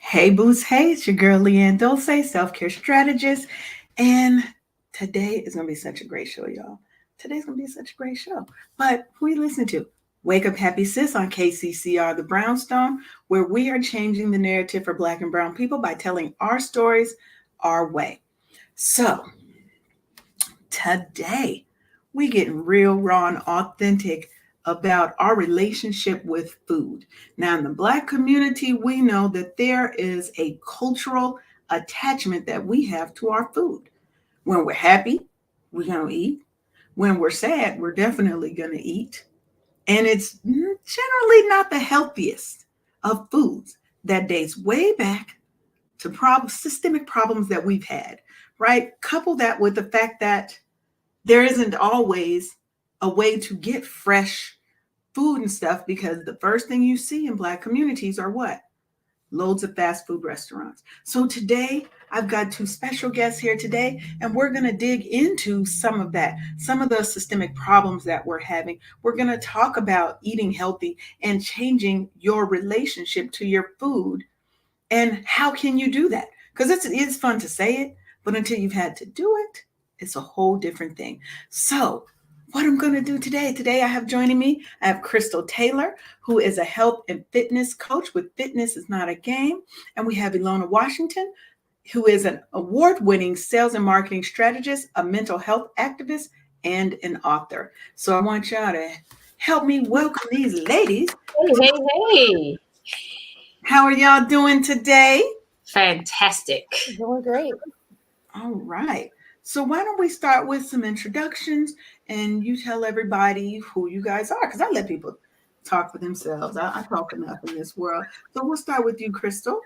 Hey, Boots. Hey, it's your girl, Leanne Dulce, self-care strategist. And today is going to be such a great show, y'all. Today's going to be such a great show. But who are you listening to? Wake Up Happy Sis on KCCR, The Brownstone, where we are changing the narrative for Black and Brown people by telling our stories our way. So today, we getting real, raw, and authentic about our relationship with food. Now, in the Black community, we know that there is a cultural attachment that we have to our food. When we're happy, we're going to eat. When we're sad, we're definitely going to eat. And it's generally not the healthiest of foods that dates way back to systemic problems that we've had, right? Couple that with the fact that there isn't always a way to get fresh food and stuff, because the first thing you see in Black communities are what? Loads of fast food restaurants. So today, I've got two special guests here today, and we're going to dig into some of that, some of the systemic problems that we're having. We're going to talk about eating healthy and changing your relationship to your food. And how can you do that? Because it's fun to say it, but until you've had to do it, it's a whole different thing. So what I'm going to do today I have joining me, I have Krystal Taylor, who is a health and fitness coach with Fitness is Not a Game. And we have Elona Washington, who is an award-winning sales and marketing strategist, a mental health activist, and an author. So I want y'all to help me welcome these ladies. Hey. How are y'all doing today? Fantastic. Doing great. All right. So why don't we start with some introductions, and you tell everybody who you guys are, because I let people talk for themselves. I talk enough in this world. So we'll start with you, Krystal.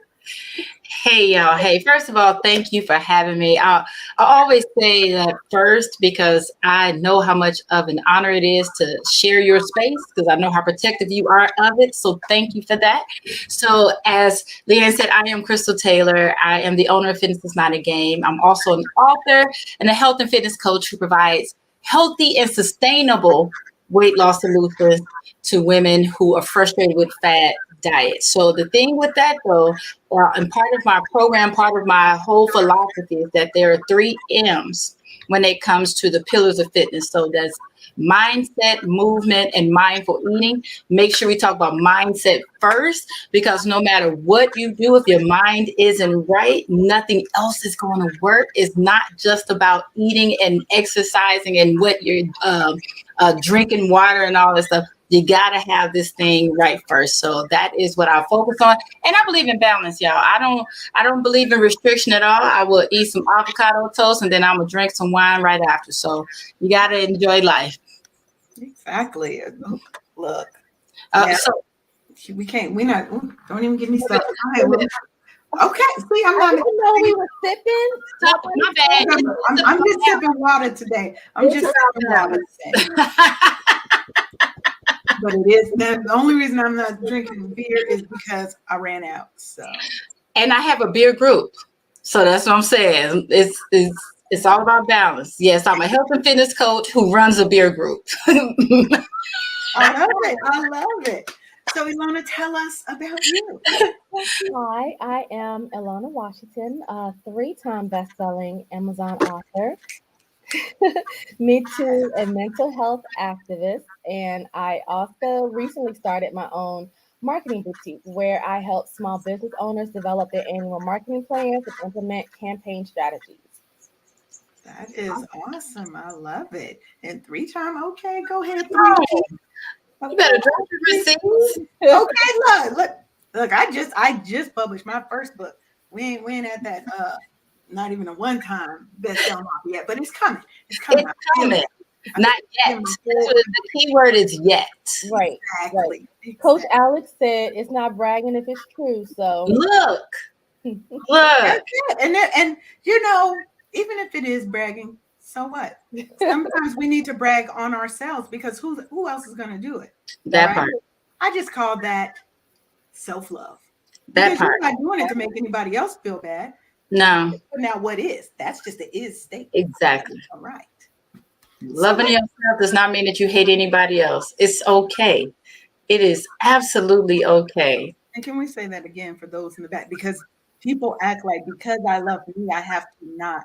Hey, y'all. Hey, first of all, thank you for having me. I always say that first because I know how much of an honor it is to share your space, because I know how protective you are of it. So thank you for that. So as Leanne said, I am Krystal Taylor. I am the owner of Fitness is Not a Game. I'm also an author and a health and fitness coach who provides healthy and sustainable weight loss solutions to women who are frustrated with fat diet. So the thing with that, though, and part of my program, part of my whole philosophy is that there are 3 M's when it comes to the pillars of fitness. So that's mindset, movement, and mindful eating. Make sure we talk about mindset first, because no matter what you do, if your mind isn't right, nothing else is going to work. It's not just about eating and exercising and what you're drinking water and all this stuff. You got to have this thing right first. So that is what I focus on. And I believe in balance, y'all. I don't believe in restriction at all. I will eat some avocado toast and then I'm going to drink some wine right after. So you got to enjoy life. Exactly. Look. So we can't, don't even get me started. Okay. See, I'm not. I didn't know we were sipping. My bad. I'm just sipping water today. But it is the only reason I'm not drinking beer is because I ran out. So, and I have a beer group, so that's what I'm saying. It's all about balance. Yes, I'm a health and fitness coach who runs a beer group. I love it. So, Elona, tell us about you. Hi, I am Elona Washington, a 3-time best-selling Amazon author. Me too, a mental health activist, and I also recently started my own marketing boutique where I help small business owners develop their annual marketing plans and implement campaign strategies. That is awesome. I love it. And 3-time, okay, go ahead. 3. You better drop your receipts. Okay, look. I just published my first book. We ain't at that. Not even a 1-time best-selling author yet, but it's coming. It's coming. Not yet. The key word is yet. Right. Exactly. Coach Alex said it's not bragging if it's true. So look. And you know, even if it is bragging, so what? Sometimes we need to brag on ourselves, because who else is going to do it? That part. I just call that self-love. That part. You're not doing it to make anybody else feel bad. No. Now, what is? That's just the is statement. Exactly. All right. Loving yourself does not mean that you hate anybody else. It's okay. It is absolutely okay And can we say that again for those in the back? Because people act like because I love me, I have to not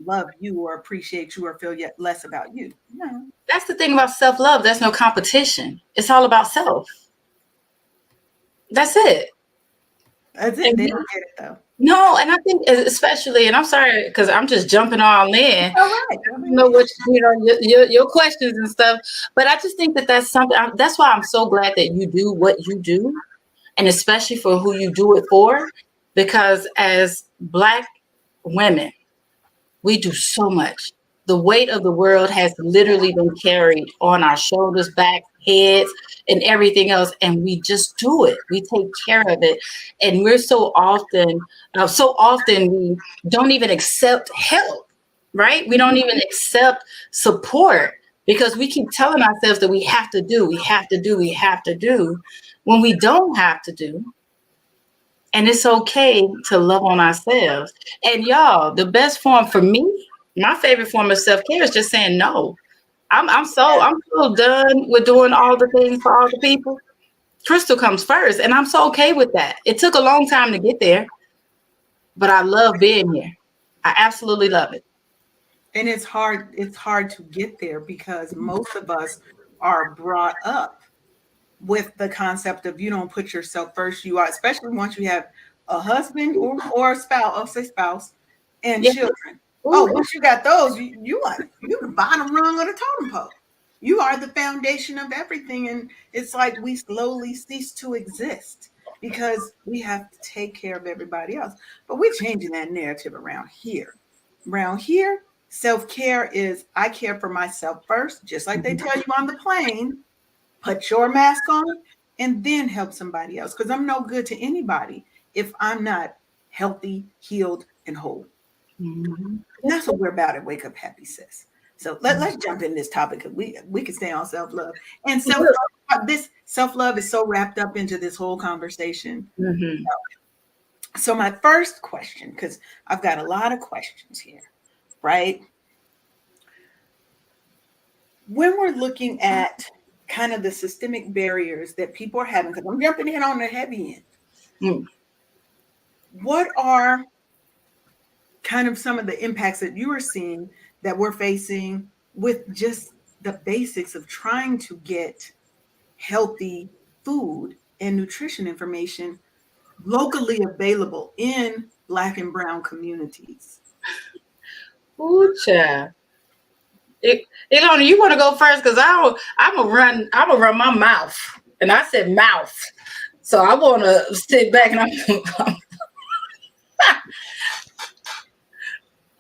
love you or appreciate you or feel yet less about you. No, That's the thing about self-love. There's no competition. It's all about self. That's it. that's it. And They don't get it though. no, and I think especially, and I'm sorry because I'm just jumping all in. All right. I You know mean, what, your questions and stuff, but I just think that that's something. That's why I'm so glad that you do what you do, and especially for who you do it for, because as Black women, we do so much. The weight of the world has literally been carried on our shoulders, back, heads, and everything else. And we just do it. We take care of it. And we're so often we don't even accept help, right? We don't even accept support because we keep telling ourselves that we have to do, we have to do, we have to do when we don't have to do. And it's okay to love on ourselves. And y'all, the best form for me, my favorite form of self-care is just saying no. I'm so done with doing all the things for all the people. Krystal comes first, and I'm so okay with that. It took a long time to get there, but I love being here. I absolutely love it. and it's hard to get there because most of us are brought up with the concept of you don't put yourself first. You are, especially once you have a husband or a spouse, I'll say spouse, and Yeah. children. Oh, Ooh. once you got those, you the bottom rung of the totem pole. You are the foundation of everything. And it's like we slowly cease to exist because we have to take care of everybody else. But we're changing that narrative around here. Around here, self-care is I care for myself first, just like they tell you on the plane, put your mask on and then help somebody else. Because I'm no good to anybody if I'm not healthy, healed, and whole. Mhm. And that's what we're about at Wake Up Happy Sis. So let's jump in this topic because we can stay on self-love. And this self-love is so wrapped up into this whole conversation. Mhm. So my first question, because I've got a lot of questions here, right? When we're looking at kind of the systemic barriers that people are having, because I'm jumping in on the heavy end, Mm. what are kind of some of the impacts that you are seeing that we're facing with just the basics of trying to get healthy food and nutrition information locally available in Black and Brown communities? Ooh, child. Elona, you want to go first? Because I'm gonna run my mouth. And I said mouth. So I want to sit back and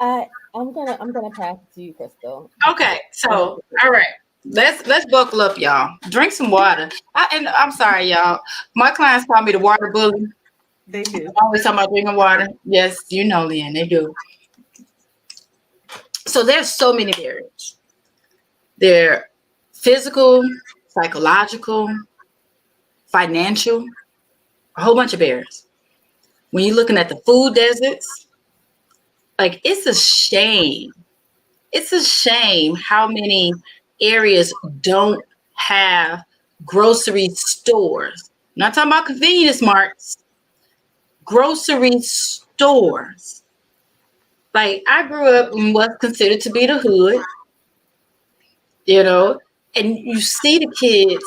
I'm I'm gonna pass it to you, Krystal. okay. So all right. Let's buckle up, y'all. Drink some water. And I'm sorry, y'all. My clients call me the water bully. They do. I'm always talking about drinking water. Yes, you know, Leanne, they do. So there's so many barriers. They're physical, psychological, financial, a whole bunch of barriers. When you're looking at the food deserts, like it's a shame. It's a shame how many areas don't have grocery stores. I'm not talking about convenience marts, grocery stores. Like I grew up in what's considered to be the hood, you know, and you see the kids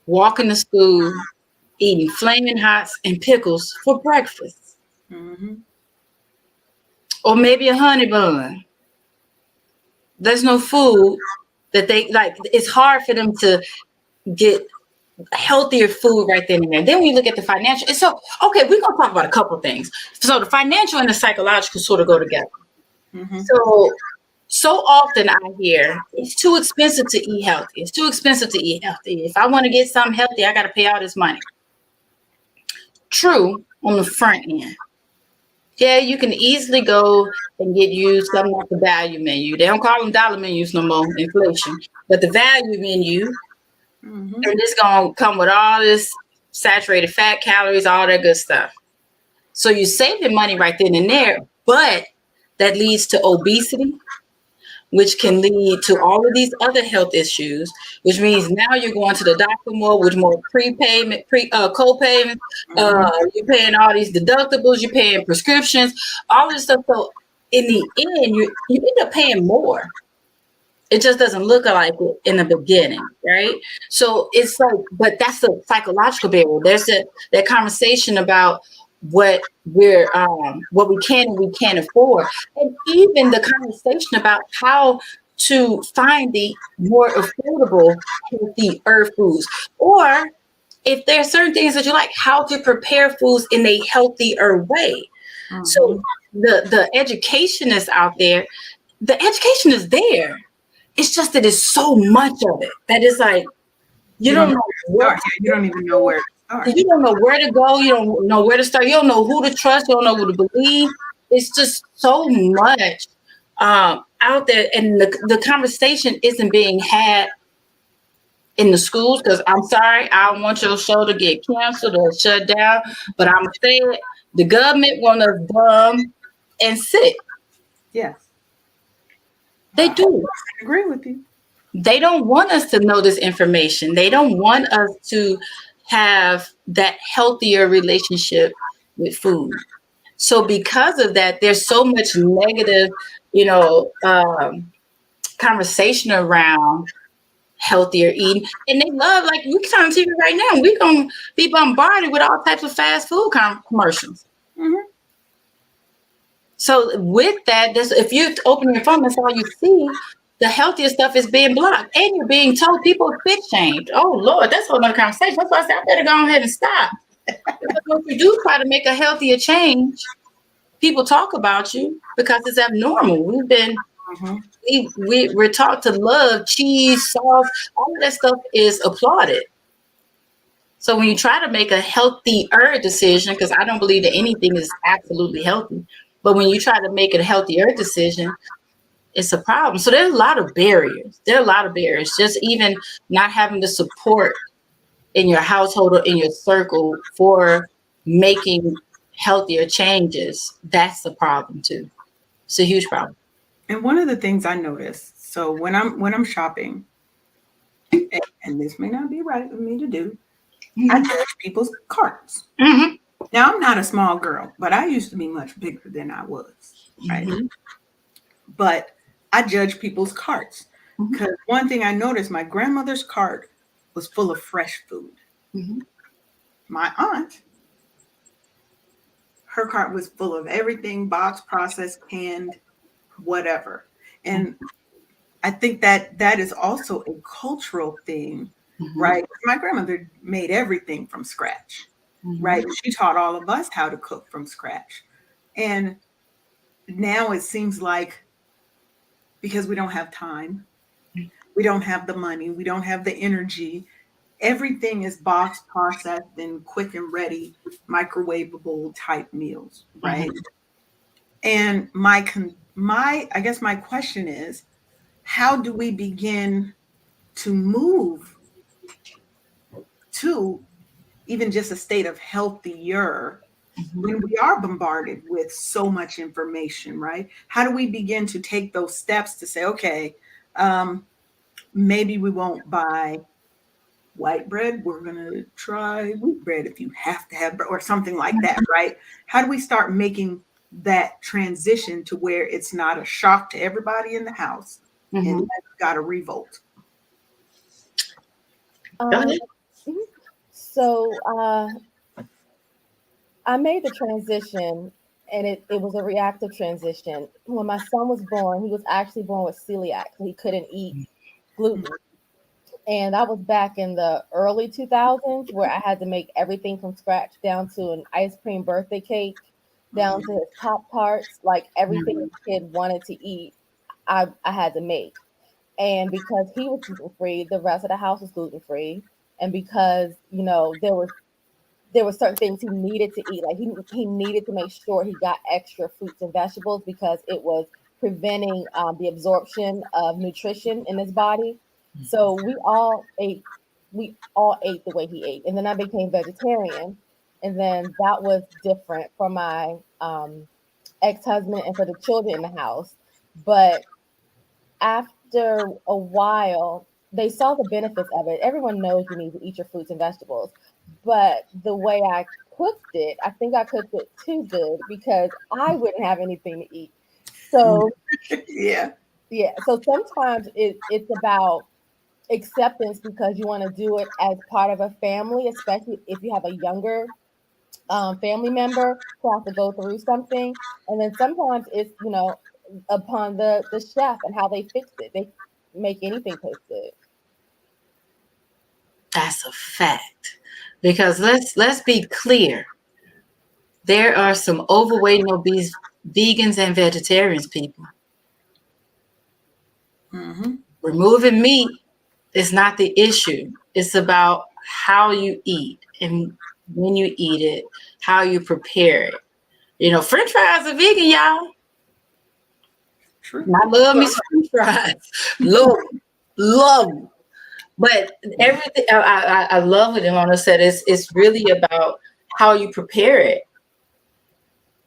walking to school eating flaming hots and pickles for breakfast, Mm-hmm. or maybe a honey bun. There's no food that they like. It's hard for them to get healthier food right then and there. Then we look at the financial. And so, okay, we're gonna talk about a couple things. So the financial and the psychological sort of go together. Mm-hmm. So often I hear it's too expensive to eat healthy. It's too expensive to eat healthy. If I want to get something healthy, I got to pay all this money. True on the front end. Yeah, you can easily go and get you something like the value menu. They don't call them dollar menus no more, inflation. But the value menu, Mm-hmm. and it's gonna come with all this saturated fat, calories, all that good stuff. So you're saving money right then and there, but that leads to obesity, which can lead to all of these other health issues, which means now you're going to the doctor more with more co-payments. You're paying all these deductibles, you're paying prescriptions, all this stuff. So in the end, you end up paying more. It just doesn't look like it in the beginning, right? So it's like, but that's the psychological barrier. There's that conversation about what what we can and we can't afford, and even the conversation about how to find the more affordable, healthier foods, or if there are certain things that you like, how to prepare foods in a healthier way. So the education is out there. The education is there. It's just that it's so much of it that is like you don't know where to you don't even know where to start. You don't know where to go. You don't know where to start. You don't know who to trust. You don't know who to believe. It's just so much out there, and the conversation isn't being had in the schools. Because I'm sorry, I don't want your show to get canceled or shut down, but I'm saying the government want us dumb and sick. Yes, they do. I agree with you. They don't want us to know this information. They don't want us to have that healthier relationship with food. So because of that, there's so much negative, conversation around healthier eating. And they love, like we turn on TV right now, we're going to be bombarded with all types of fast food commercials. Mm-hmm. So with that, if you open your phone, that's all you see. The healthier stuff is being blocked, and you're being told people are fit shamed. Oh Lord, that's a whole nother conversation. That's why I said I better go ahead and stop. Because if you do try to make a healthier change, people talk about you because it's abnormal. We're taught to love cheese, sauce, all of that stuff is applauded. So when you try to make a healthier decision, because I don't believe that anything is absolutely healthy, but when you try to make a healthier decision, it's a problem. So there's a lot of barriers. Just even not having the support in your household or in your circle for making healthier changes. That's the problem too. It's a huge problem. And one of the things I noticed, so when I'm shopping, and this may not be right for me to do, I judge people's carts. Mm-hmm. Now I'm not a small girl, but I used to be much bigger than I was, right? Mm-hmm. But I judge people's carts because one thing I noticed, my grandmother's cart was full of fresh food. Mm-hmm. My aunt, her cart was full of everything, boxed, processed, canned, whatever. And I think that is also a cultural thing, right? My grandmother made everything from scratch, right? She taught all of us how to cook from scratch. And now it seems like because we don't have time, we don't have the money, we don't have the energy, everything is boxed, processed, and quick and ready, microwavable type meals, right? And I guess my question is, how do we begin to move to even just a state of healthier when we are bombarded with so much information, right? How do we begin to take those steps to say, okay, maybe we won't buy white bread, we're going to try wheat bread if you have to have bread, or something like that, right? How do we start making that transition to where it's not a shock to everybody in the house and got a revolt? So I made the transition, and it was a reactive transition. When my son was born, he was actually born with celiac. He couldn't eat gluten. And that was back in the early 2000s, where I had to make everything from scratch, down to an ice cream birthday cake, down to his Pop-Tarts, like everything the kid wanted to eat, I had to make. And because he was gluten free, the rest of the house was gluten free. And because there were certain things he needed to eat, like he needed to make sure he got extra fruits and vegetables because it was preventing the absorption of nutrition in his body. So we all ate the way he ate. And then I became vegetarian. And then that was different for my ex-husband and for the children in the house. But after a while, they saw the benefits of it. Everyone knows you need to eat your fruits and vegetables, but the way I cooked it, I think I cooked it too good because I wouldn't have anything to eat. So Yeah. yeah, so sometimes it's about acceptance because you want to do it as part of a family, especially if you have a younger family member who has to go through something. And then sometimes it's, upon the chef and how they fix it. They make anything taste good. That's a fact. Because let's be clear. There are some overweight and obese vegans and vegetarians, people. Mm-hmm. Removing meat is not the issue. It's about how you eat and when you eat it, how you prepare it. French fries are vegan, y'all. True. And I love me some French fries. Love them. But everything I love what Elona said. It's really about how you prepare it.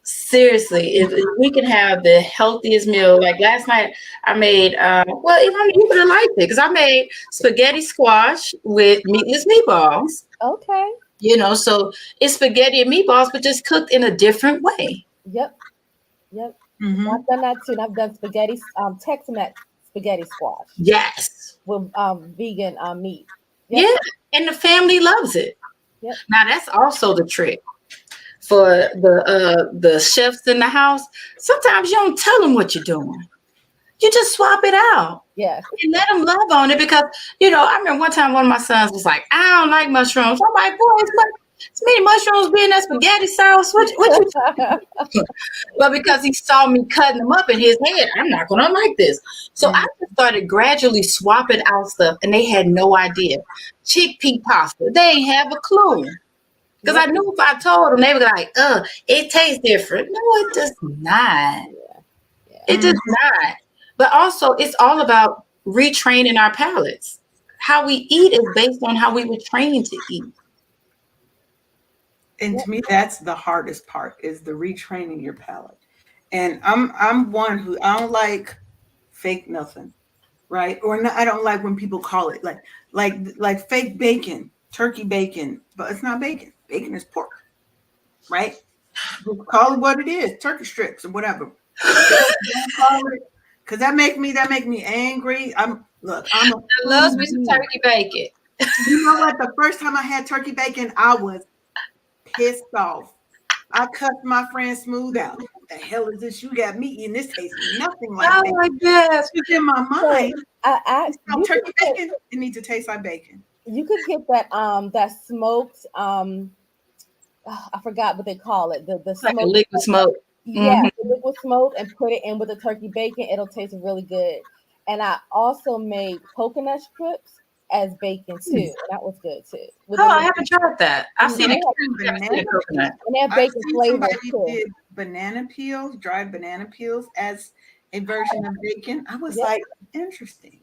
Seriously, if we can have the healthiest meal. Like last night, I made well, you would have liked it because I made spaghetti squash with meatless meatballs. Okay. So it's spaghetti and meatballs, but just cooked in a different way. Yep. Yep. Mm-hmm. I've done that too. And I've done spaghetti, Tex-Mex spaghetti squash Yes. with vegan meat. Yep. Yeah, and the family loves it. Yep. Now that's also the trick for the chefs in the house. Sometimes you don't tell them what you're doing. You just swap it out. Yes. And let them love on it because, I remember one time one of my sons was like, I don't like mushrooms. I'm like, boy, it's many mushrooms being that spaghetti sauce. What you But because he saw me cutting them up in his head, I'm not going to like this. So I just started gradually swapping out stuff, and they had no idea. Chickpea pasta, they ain't have a clue. Because I knew if I told them, they would be like, it tastes different. No, it does not. Yeah. It does not. But also, it's all about retraining our palates. How we eat is based on how we were trained to eat. And to me, that's the hardest part is the retraining your palate. And I'm one who I don't like fake nothing, right? Or not, I don't like when people call it like fake bacon, turkey bacon, but it's not bacon. Bacon is pork, right? Just call it what it is, turkey strips or whatever. Don't call it because that make me angry. I love me some turkey bacon. You know what? The first time I had turkey bacon, I was pissed off. I cussed my friend Smooth out. What the hell is this? You got me eating this tastes nothing like bacon. Oh, yes. It's in my mind. So turkey bacon, it needs to taste like bacon. You could get that smoked I forgot what they call it. The like a liquid smoke. Yeah, the liquid smoke and put it in with the turkey bacon. It'll taste really good. And I also made coconut strips as bacon too. And that was good too. I haven't tried that. I've seen it. And they have bacon flavor too. Did banana peels, dried banana peels as a version of bacon. I was like, interesting.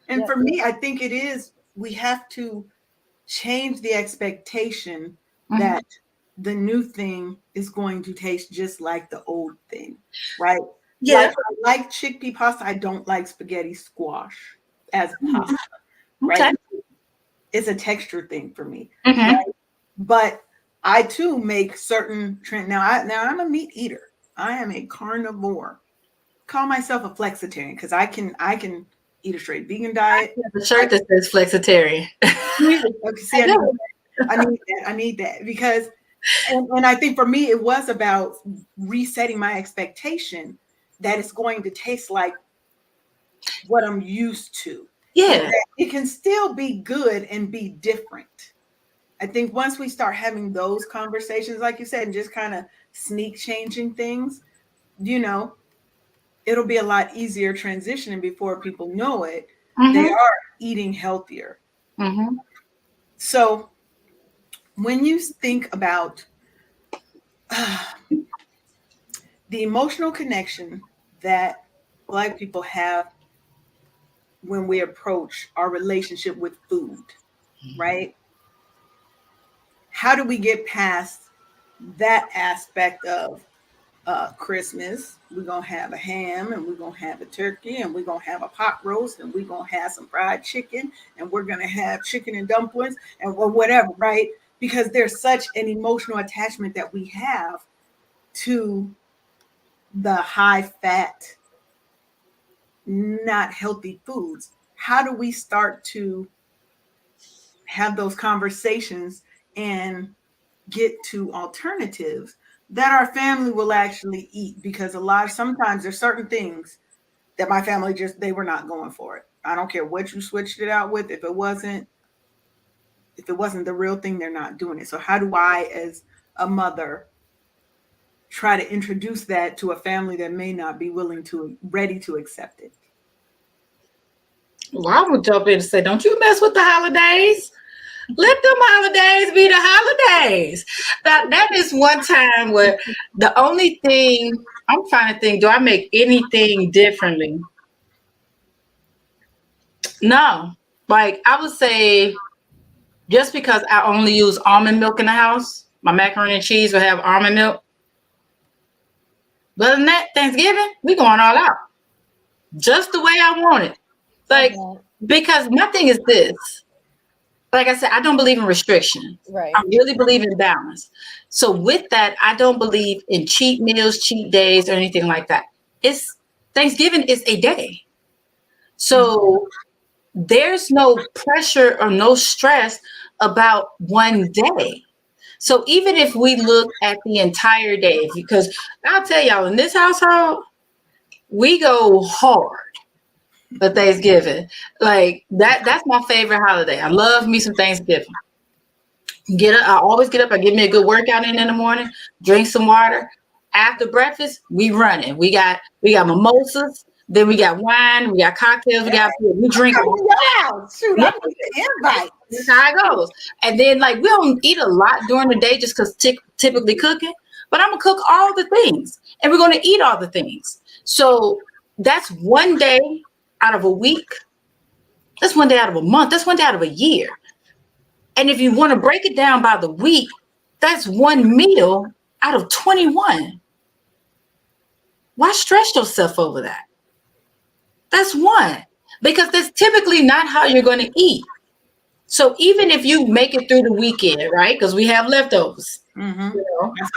And for me, I think it is, we have to change the expectation that the new thing is going to taste just like the old thing, right? Yeah. Like chickpea pasta. I don't like spaghetti squash as pasta, right? Okay. It's a texture thing for me, right? But I too make certain trend. Now I'm a meat eater. I am a carnivore. Call myself a flexitarian because I can eat a straight vegan diet. The shirt that says flexitarian. Okay, see, I need that because, and I think for me it was about resetting my expectation that it's going to taste like what I'm used to. Yeah, it can still be good and be different. I think once we start having those conversations, like you said, and just kind of sneak changing things, it'll be a lot easier transitioning before people know it. They are eating healthier. So when you think about the emotional connection that Black people have when we approach our relationship with food, right? How do we get past that aspect of Christmas, we're going to have a ham and we're going to have a turkey and we're going to have a pot roast and we're going to have some fried chicken and we're going to have chicken and dumplings and or whatever, right? Because there's such an emotional attachment that we have to the high fat, not healthy foods. How do we start to have those conversations and get to alternatives that our family will actually eat? Because sometimes there's certain things that my family they were not going for it. I don't care what you switched it out with. If it wasn't the real thing, they're not doing it. So how do I, as a mother, try to introduce that to a family that may not be ready to accept it? Well, I would jump in and say, don't you mess with the holidays. Let them holidays be the holidays. That is one time where the only thing I'm trying to think, do I make anything differently? No. Like I would say, just because I only use almond milk in the house, my macaroni and cheese will have almond milk. But other than that, Thanksgiving, we going all out. Just the way I want it. Like, because my thing is this. Like I said, I don't believe in restriction. Right. I really believe in balance. So with that, I don't believe in cheat meals, cheat days, or anything like that. Thanksgiving is a day. So there's no pressure or no stress about one day. So even if we look at the entire day, because I'll tell y'all, in this household, we go hard for Thanksgiving. Like that's my favorite holiday. I love me some Thanksgiving. I always get up, I give me a good workout in the morning, drink some water. After breakfast, we running. We got mimosas, then we got wine, we got cocktails, we drink. Wow, shoot, I need the invite. That's how it goes. And then we don't eat a lot during the day just because typically cooking, but I'm gonna cook all the things and we're gonna eat all the things. So that's one day out of a week. That's one day out of a month. That's one day out of a year. And if you want to break it down by the week, that's one meal out of 21. Why stress yourself over that? That's one. Because that's typically not how you're going to eat. So even if you make it through the weekend, right? Because we have leftovers. Mm-hmm.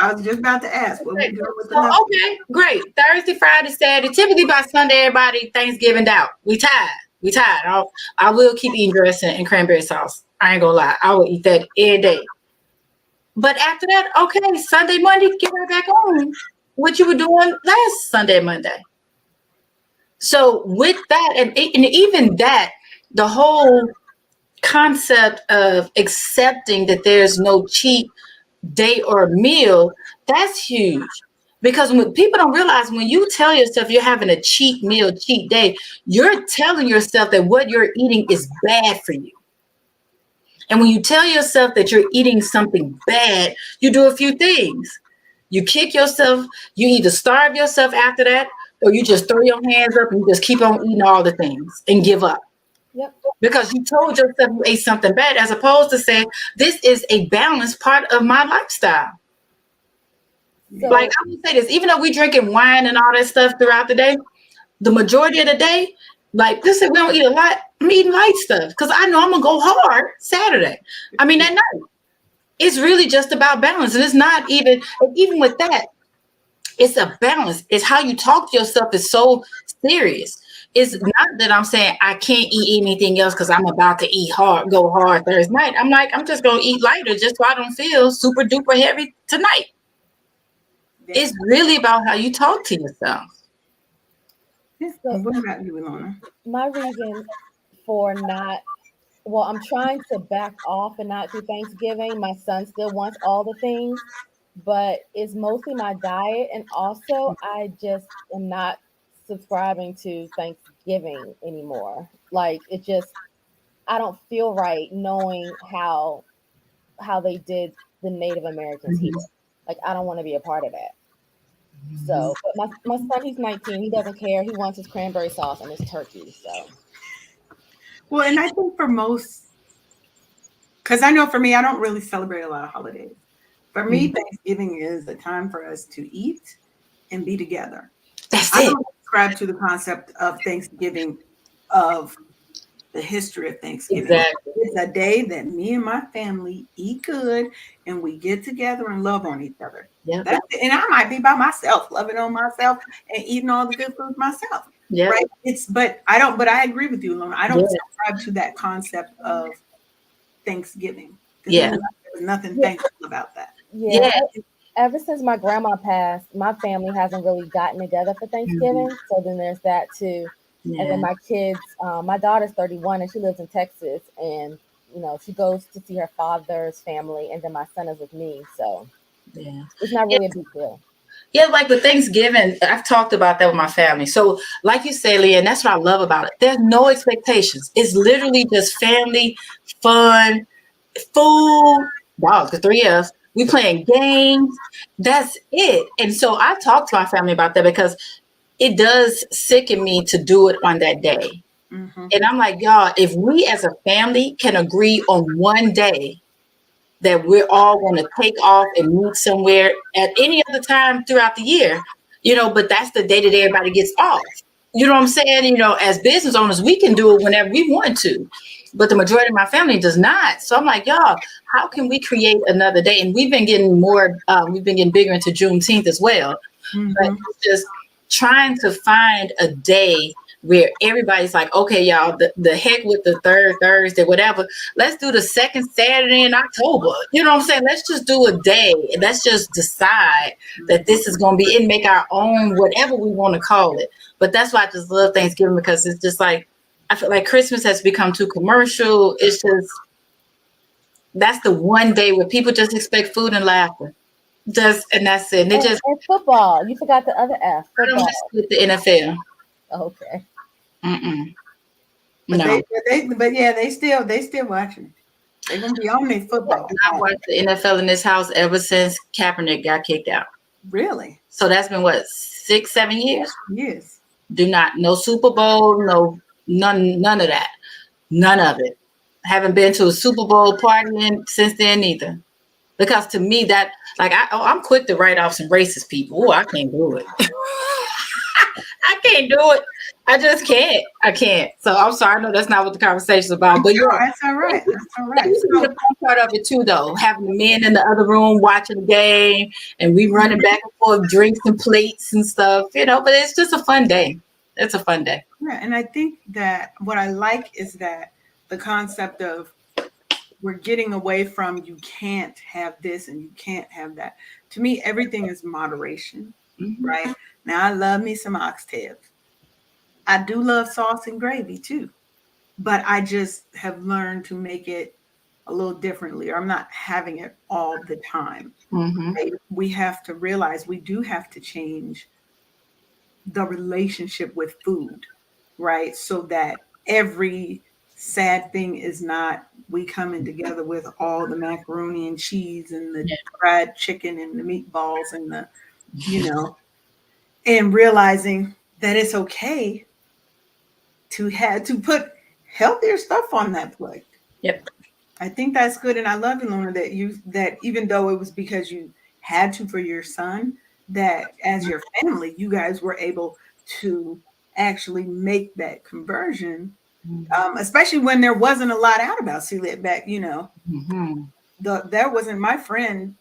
I was just about to ask. What we doing with the leftovers? Okay, great. Thursday, Friday, Saturday. Typically by Sunday, everybody Thanksgiving out. We tired. I will keep eating dressing and cranberry sauce. I ain't gonna lie. I will eat that every day. But after that, okay, Sunday, Monday, get right back on what you were doing last Sunday, Monday. So with that, and even that, the whole concept of accepting that there's no cheat day or meal, that's huge. Because people don't realize, when you tell yourself you're having a cheat meal, cheat day, you're telling yourself that what you're eating is bad for you. And when you tell yourself that you're eating something bad, you do a few things. You kick yourself, you either starve yourself after that, or you just throw your hands up and you just keep on eating all the things and give up. Yep. Because you told yourself you ate something bad, as opposed to saying, this is a balanced part of my lifestyle. So, I would say this, even though we're drinking wine and all that stuff throughout the day, the majority of the day, let's say we don't eat a lot, I'm eating light stuff because I know I'm going to go hard Saturday. At night. It's really just about balance. And it's not even with that, it's a balance. It's how you talk to yourself is so serious. It's not that I'm saying I can't eat anything else because I'm about to go hard Thursday night. I'm just going to eat lighter just so I don't feel super duper heavy tonight. It's really about how you talk to yourself. So, what about you, Elona? My reason for I'm trying to back off and not do Thanksgiving. My son still wants all the things, but it's mostly my diet. And also, I just am not subscribing to Thanksgiving anymore. I don't feel right knowing how they did the Native Americans here. I don't want to be a part of that. So, but my son, he's 19. He doesn't care. He wants his cranberry sauce and his turkey. So, well, and I think for most, because I know for me, I don't really celebrate a lot of holidays. For me, Thanksgiving is a time for us to eat and be together. That's I it. don't subscribe to the concept of Thanksgiving, of the history of Thanksgiving. Exactly. It's a day that me and my family eat good and we get together and love on each other. Yep. That's it. And I might be by myself, loving on myself and eating all the good food myself. Yep. Right. But I agree with you, Elona. I don't subscribe to that concept of Thanksgiving. Yeah. There's nothing thankful about that. Yeah. Ever since my grandma passed, my family hasn't really gotten together for Thanksgiving. Mhm. So then there's that too. Yeah. And then my kids, my daughter's 31 and she lives in Texas, and you know, she goes to see her father's family, and then my son is with me. So yeah, it's not really a big deal. Yeah, like with Thanksgiving, I've talked about that with my family. So, like you say, Leah, and that's what I love about it. There's no expectations. It's literally just family, fun, food, dogs, the three of us. We playing games. That's it. And so I talk to my family about that because it does sicken me to do it on that day. Mm-hmm. And I'm like, y'all, if we as a family can agree on one day that we're all going to take off and meet somewhere at any other time throughout the year, but that's the day that everybody gets off. You know what I'm saying? As business owners, we can do it whenever we want to, but the majority of my family does not. So I'm like, y'all, how can we create another day? And we've been getting bigger into Juneteenth as well. Mm-hmm. But it's just trying to find a day where everybody's like, okay, y'all, the heck with the third Thursday, whatever. Let's do the second Saturday in October. You know what I'm saying? Let's just do a day. Let's just decide that this is going to be and make our own, whatever we want to call it. But that's why I just love Thanksgiving, because it's just like, I feel like Christmas has become too commercial. It's just, that's the one day where people just expect food and laughter. And that's it. And football. You forgot the other F. Football. I don't mess with the NFL. Okay. Mm-mm. But No. they still watching. They're gonna be on their football. I've watched the NFL in this house ever since Kaepernick got kicked out. Really? So that's been what, 6-7 years? Yes. No Super Bowl, none of that. None of it. Haven't been to a Super Bowl party since then either. Because to me, that, like, I'm quick to write off some racist people. Oh, I can't do it. I can't do it. I just can't. I can't. So I'm sorry. I know that's not what the conversation's about. But that's all right. That's all right. So, the fun part of it too, though, having the men in the other room watching the game, and we running back and forth, drinks and plates and stuff. But it's just a fun day. It's a fun day. Yeah, and I think that what I like is that the concept of, we're getting away from, you can't have this and you can't have that. To me, everything is moderation, right? Now, I love me some oxtails. I do love sauce and gravy too, but I just have learned to make it a little differently, or I'm not having it all the time. Right? We have to realize we do have to change the relationship with food, right? So that every sad thing is not we coming together with all the macaroni and cheese and the fried chicken and the meatballs and the, and realizing that it's okay to put healthier stuff on that plate. Yep. I think that's good. And I love, Elona, that even though it was because you had to for your son, that as your family, you guys were able to actually make that conversion, especially when there wasn't a lot out about celiac back, there wasn't, my friend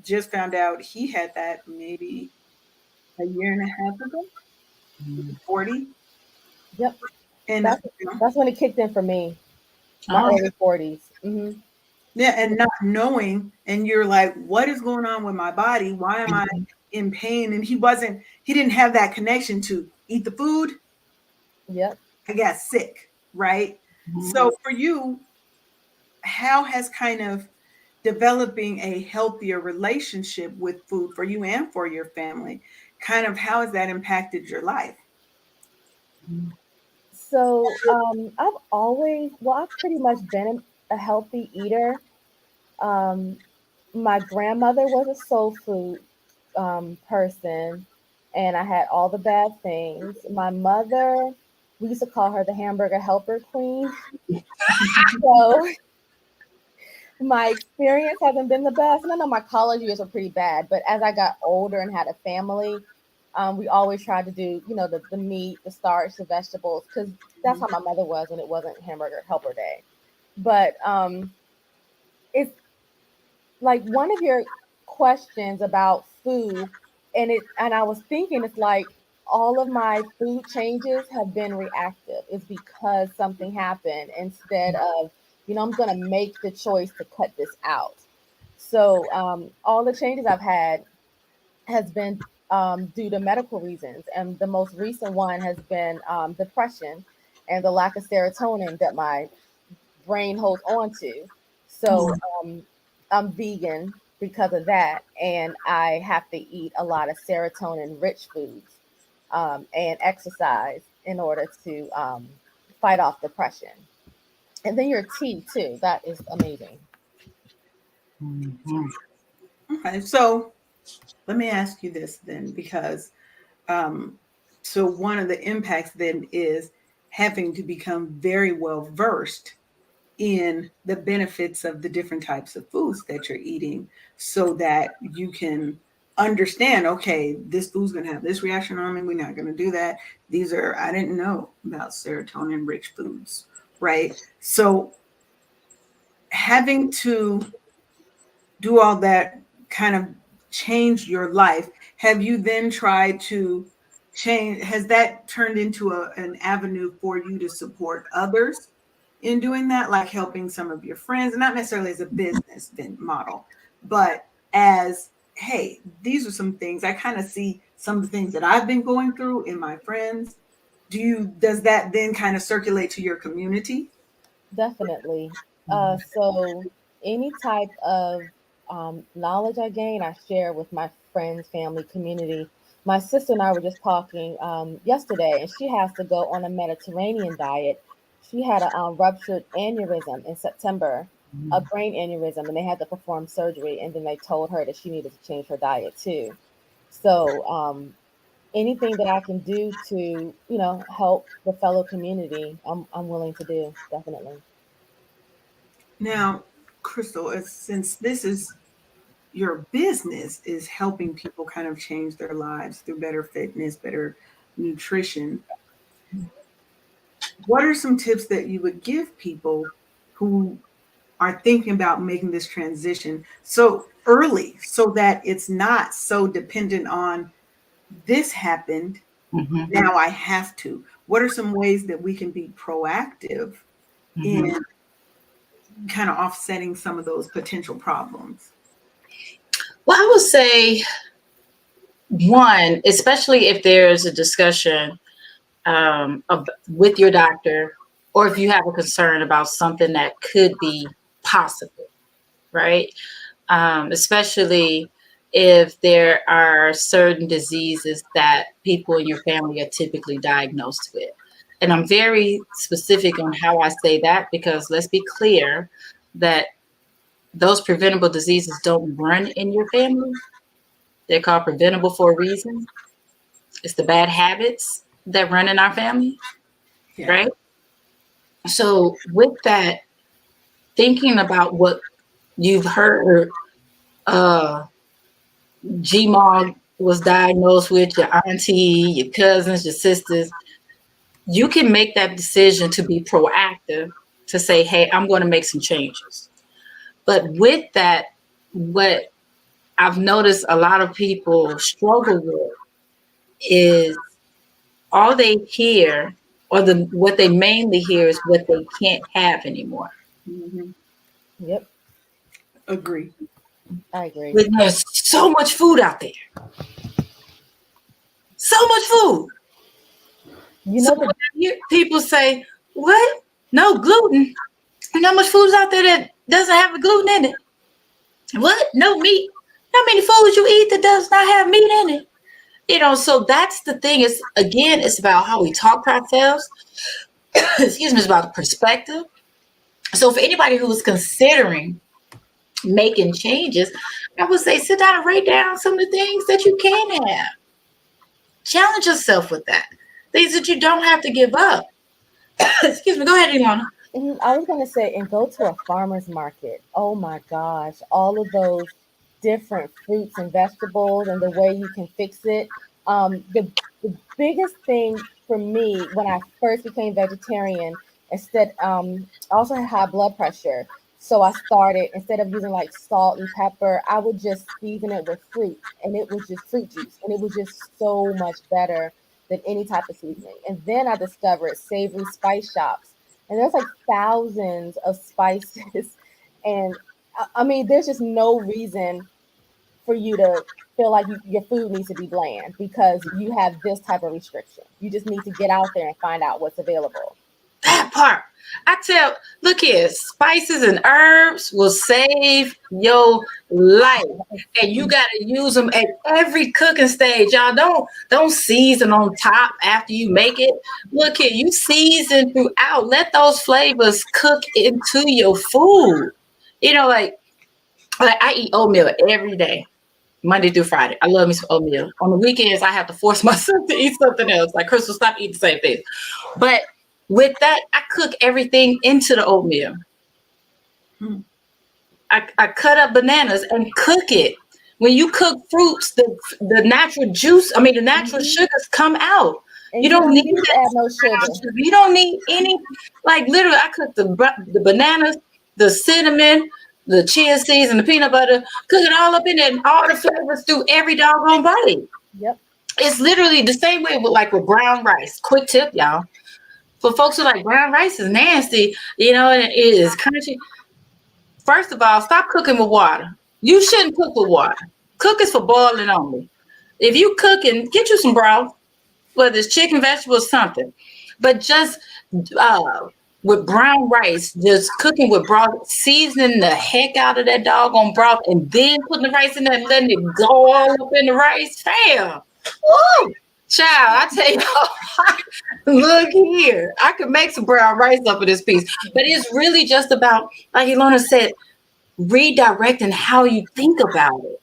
just found out he had that maybe a year and a half ago, 40. Yep. And that's when it kicked in for me, my early 40s. Mm-hmm. Yeah, and not knowing, and you're like, what is going on with my body? Why am I in pain? And he didn't have that connection to eat the food. Yep. I got sick, right? So for you, how has kind of developing a healthier relationship with food for you and for your family, how has that impacted your life? So I've pretty much been a healthy eater. My grandmother was a soul food person, and I had all the bad things. My mother, we used to call her the hamburger helper queen. So my experience hasn't been the best. And I know my college years were pretty bad, but as I got older and had a family, We always tried to do, the meat, the starch, the vegetables, because that's how my mother was when it wasn't hamburger helper day. But it's like one of your questions about food, and I was thinking, it's like all of my food changes have been reactive. It's because something happened instead of, I'm gonna make the choice to cut this out. So all the changes I've had has been due to medical reasons, and the most recent one has been depression and the lack of serotonin that my brain holds on to. So I'm vegan because of that, and I have to eat a lot of serotonin rich foods and exercise in order to fight off depression. And then your tea too. That is amazing. Mhm. Okay, so let me ask you this then, because so one of the impacts then is having to become very well versed in the benefits of the different types of foods that you're eating so that you can understand, okay, this food's going to have this reaction on me. We're not going to do that. These are, I didn't know about serotonin rich foods, right? So having to do all that kind of change your life, have you then tried to change? Has that turned into an avenue for you to support others in doing that, like helping some of your friends, and not necessarily as a business model, but as, hey, these are some things I kind of see some of the things that I've been going through in my friends. Does that then kind of circulate to your community? Definitely. So any type of knowledge I gain, I share with my friends, family, community. My sister and I were just talking yesterday, and she has to go on a Mediterranean diet. She had a ruptured aneurysm in September, a brain aneurysm, and they had to perform surgery. And then they told her that she needed to change her diet too. So anything that I can do to, help the fellow community, I'm willing to do, definitely. Now, Krystal, since this is your business is helping people kind of change their lives through better fitness, better nutrition, what are some tips that you would give people who are thinking about making this transition so early so that it's not so dependent on this happened, Mhm. now I have to? What are some ways that we can be proactive Mhm. in kind of offsetting some of those potential problems? Well, I would say one, especially if there's a discussion with your doctor, or if you have a concern about something that could be possible, right? Especially if there are certain diseases that people in your family are typically diagnosed with. And I'm very specific on how I say that because let's be clear that those preventable diseases don't run in your family. They're called preventable for a reason. It's the bad habits that run in our family, Yeah. right? So, with that, thinking about what you've heard, uh, GMOG was diagnosed with, your auntie, your cousins, your sisters, you can make that decision to be proactive to say, hey, I'm going to make some changes. But with that, what I've noticed a lot of people struggle with is all they hear, or what they mainly hear is what they can't have anymore. Hmm. Yep, Agree. I agree. When there's so much food out there, so much food. You So know when the I hear people say, what? No gluten. You know how much food's out there that doesn't have a gluten in it? What? No meat. How many foods you eat that does not have meat in it? So that's the thing. It's again, it's about how we talk to ourselves. Excuse me, it's about perspective. So for anybody who is considering making changes, I would say sit down and write down some of the things that you can have. Challenge yourself with that. Things that you don't have to give up. Excuse me, go ahead, Elona. I was gonna say, and go to a farmer's market. Oh my gosh, all of those different fruits and vegetables, and the way you can fix it. The biggest thing for me when I first became vegetarian, instead, I also had high blood pressure. So I started, instead of using like salt and pepper, I would just season it with fruit, and it was just fruit juice, and it was just so much better than any type of seasoning. And then I discovered savory spice shops, and there's like thousands of spices, and I mean, there's just no reason for you to feel like your food needs to be bland because you have this type of restriction. You just need to get out there and find out what's available. That part. Look here, spices and herbs will save your life. And you gotta use them at every cooking stage. Y'all don't season on top after you make it. Look here, you season throughout. Let those flavors cook into your food. You know, like I eat oatmeal every day, Monday through Friday. I love me some oatmeal. On the weekends, I have to force myself to eat something else. Like Krystal, stop eating the same thing. But with that, I cook everything into the oatmeal. I cut up bananas and cook it. When you cook fruits, the natural juice, the natural sugars come out. And you don't need to add no sugar. You don't need any, like literally, I cook the bananas, the cinnamon, the chia seeds, and the peanut butter, cook it all up in there, and all the flavors through every doggone bite. Yep. It's literally the same way with brown rice. Quick tip, y'all. For folks who like brown rice is nasty, and it is crunchy. First of all, stop cooking with water. You shouldn't cook with water. Cook is for boiling only. If you cooking, get you some broth, whether it's chicken, vegetables, something. But just with brown rice, just cooking with broth, seasoning the heck out of that doggone broth, and then putting the rice in there and letting it go all up in the rice. Fam. Woo! Child, I tell you, look here. I could make some brown rice up of this piece. But it's really just about, like Elona said, redirecting how you think about it.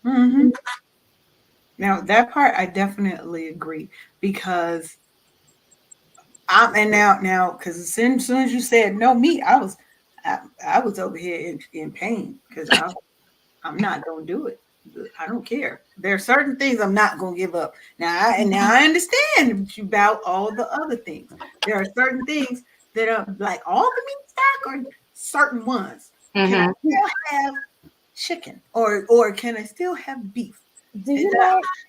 Mm-hmm. Now, that part I definitely agree, because because as soon as you said no meat, I was over here in pain, because I'm not going to do it. I don't care. There are certain things I'm not going to give up. Now I understand about all the other things. There are certain things that are like all the meat stock, or certain ones. Mm-hmm. Can I still have chicken, or can I still have beef? Do you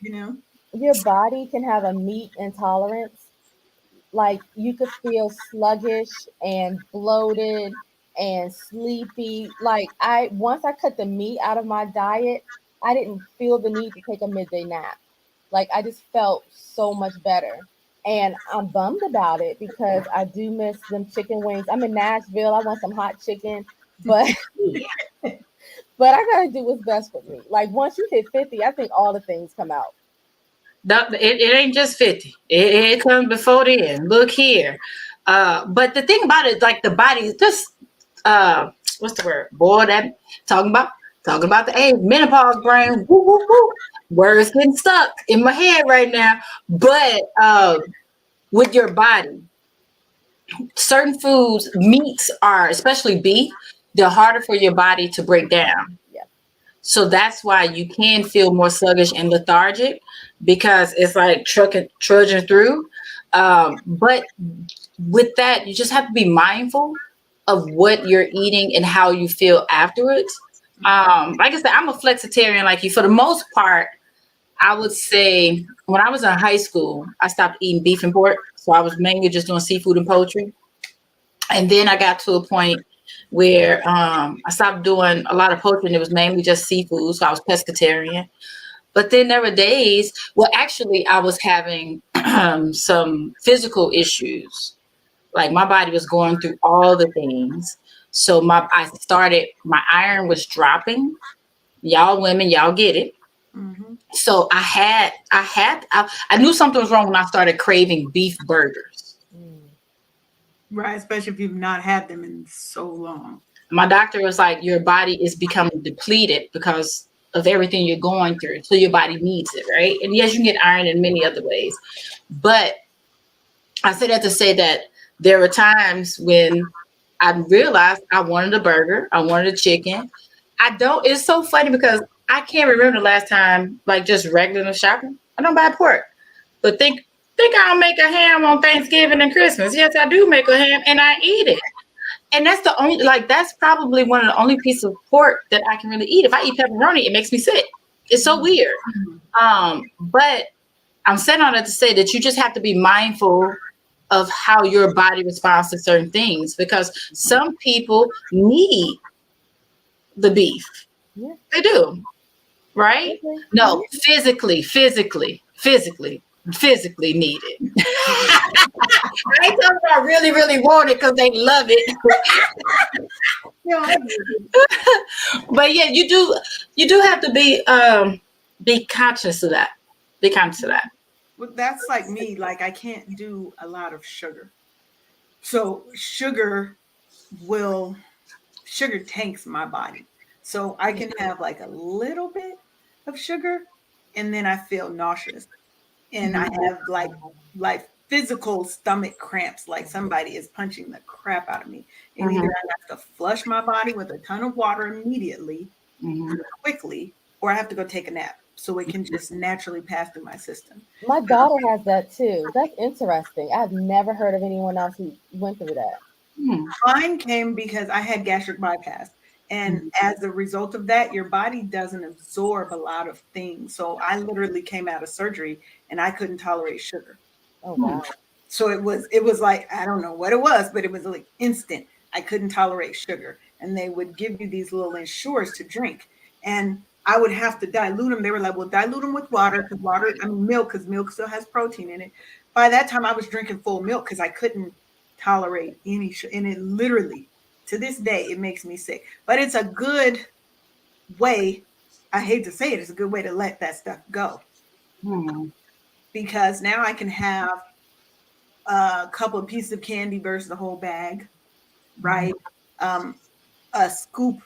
know your body can have a meat intolerance? Like you could feel sluggish and bloated and sleepy. Like once I cut the meat out of my diet, I didn't feel the need to take a midday nap. Like I just felt so much better. And I'm bummed about it because I do miss them chicken wings. I'm in Nashville. I want some hot chicken, but but I gotta do what's best for me. Like once you hit 50, I think all the things come out. It ain't just 50. It comes before then. Look here. But the thing about it, like the body, just what's the word? Boy, that talking about the age, menopause brain. Woo, woo, woo. Words getting stuck in my head right now. But with your body, certain foods, meats are, especially beef, they're harder for your body to break down. So that's why you can feel more sluggish and lethargic, because it's like trudging through. But with that, you just have to be mindful of what you're eating and how you feel afterwards. Like I said, I'm a flexitarian like you. For the most part, I would say when I was in high school, I stopped eating beef and pork. So I was mainly just doing seafood and poultry. And then I got to a point where I stopped doing a lot of poultry, and it was mainly just seafood. So I was pescatarian. But then there were days, actually I was having some physical issues. Like my body was going through all the things. So my iron was dropping. Y'all women, y'all get it. Mm-hmm. So I knew something was wrong when I started craving beef burgers. Right, especially if you've not had them in so long. My doctor was like, your body is becoming depleted because of everything you're going through. So your body needs it, right? And yes, you can get iron in many other ways. But I say that to say that there were times when I realized I wanted a burger, I wanted a chicken. It's so funny because I can't remember the last time, like just regular shopping. I don't buy pork, but think I'll make a ham on Thanksgiving and Christmas. Yes, I do make a ham and I eat it. And that's the only, like, that's probably one of the only pieces of pork that I can really eat. If I eat pepperoni, it makes me sick. It's so weird. But I'm saying all that to say that you just have to be mindful of how your body responds to certain things, because some people need the beef. Yeah. They do. Right? Okay. No, physically need it. I ain't talking about really, really want it because they love it. But yeah, you do have to be conscious of that. Be conscious of that. Well, that's like me. Like, I can't do a lot of sugar. So sugar tanks my body. So I can have like a little bit of sugar and then I feel nauseous. And I have like physical stomach cramps, like somebody is punching the crap out of me. And either I have to flush my body with a ton of water immediately, quickly, or I have to go take a nap so it can just naturally pass through my system. My daughter has that too. That's interesting. I've never heard of anyone else who went through that. Mine came because I had gastric bypass. And as a result of that, your body doesn't absorb a lot of things. So I literally came out of surgery and I couldn't tolerate sugar. Oh wow. So it was like, I don't know what it was, but it was like instant. I couldn't tolerate sugar. And they would give you these little Ensures to drink. And I would have to dilute them. They were like, well, dilute them with water, because milk still has protein in it. By that time, I was drinking full milk because I couldn't tolerate any sugar. And it literally, to this day, it makes me sick. But it's a good way, I hate to say it, it's a good way to let that stuff go. Because now I can have a couple of pieces of candy versus the whole bag, right? A scoop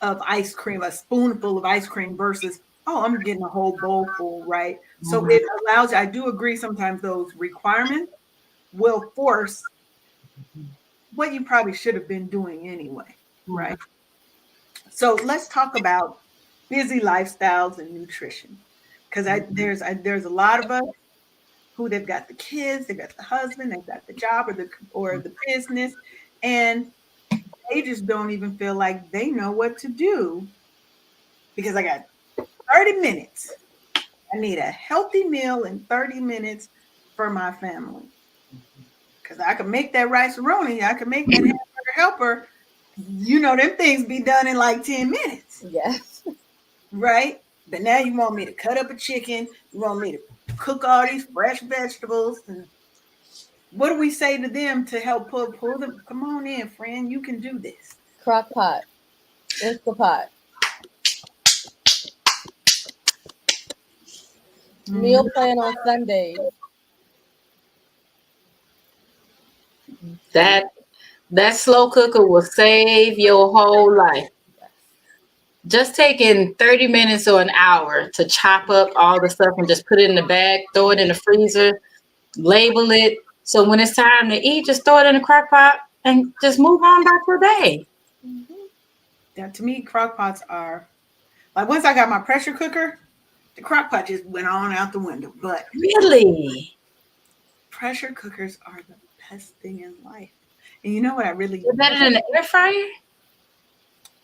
of ice cream, a spoonful of ice cream versus, oh, I'm getting a whole bowl full, right? So it allows, I do agree sometimes those requirements will force what you probably should have been doing anyway, right? So let's talk about busy lifestyles and nutrition, because there's a lot of us who they've got the kids, they've got the husband, they've got the job or the business, and they just don't even feel like they know what to do because I got 30 minutes. I need a healthy meal in 30 minutes for my family. Because I can make that rice-a-roni, I can make that hamburger helper. You know, them things be done in like 10 minutes. Yes. Right? But now you want me to cut up a chicken. You want me to cook all these fresh vegetables. And what do we say to them to help pull them? Come on in, friend. You can do this. Crock pot. Instapot. Meal plan on Sundays. That slow cooker will save your whole life. Just taking 30 minutes or an hour to chop up all the stuff and just put it in the bag, throw it in the freezer, label it. So when it's time to eat, just throw it in the crock pot and just move on about your day. Yeah, to me, crock pots are like, once I got my pressure cooker, the crock pot just went on out the window. But really, pressure cookers are the best thing in life. And you know what I really better than an air fryer?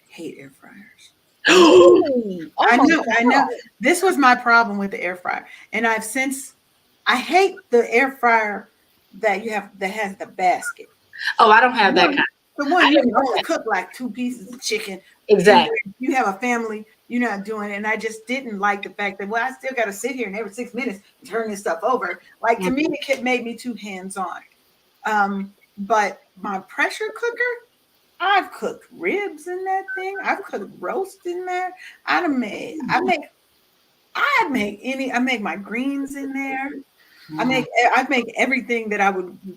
Hate air fryers. Really? Oh I my know. God. This was my problem with the air fryer. And I hate the air fryer that has the basket. Oh, I don't have that kind. The one you can only cook like 2 pieces of chicken. Exactly. You have a family, you're not doing it. And I just didn't like the fact that, well, I still got to sit here and every 6 minutes turn this stuff over. Like, to me, it made me too hands-on. But my pressure cooker, I've cooked ribs in that thing. I've cooked roast in there. I make my greens in there. I make everything that I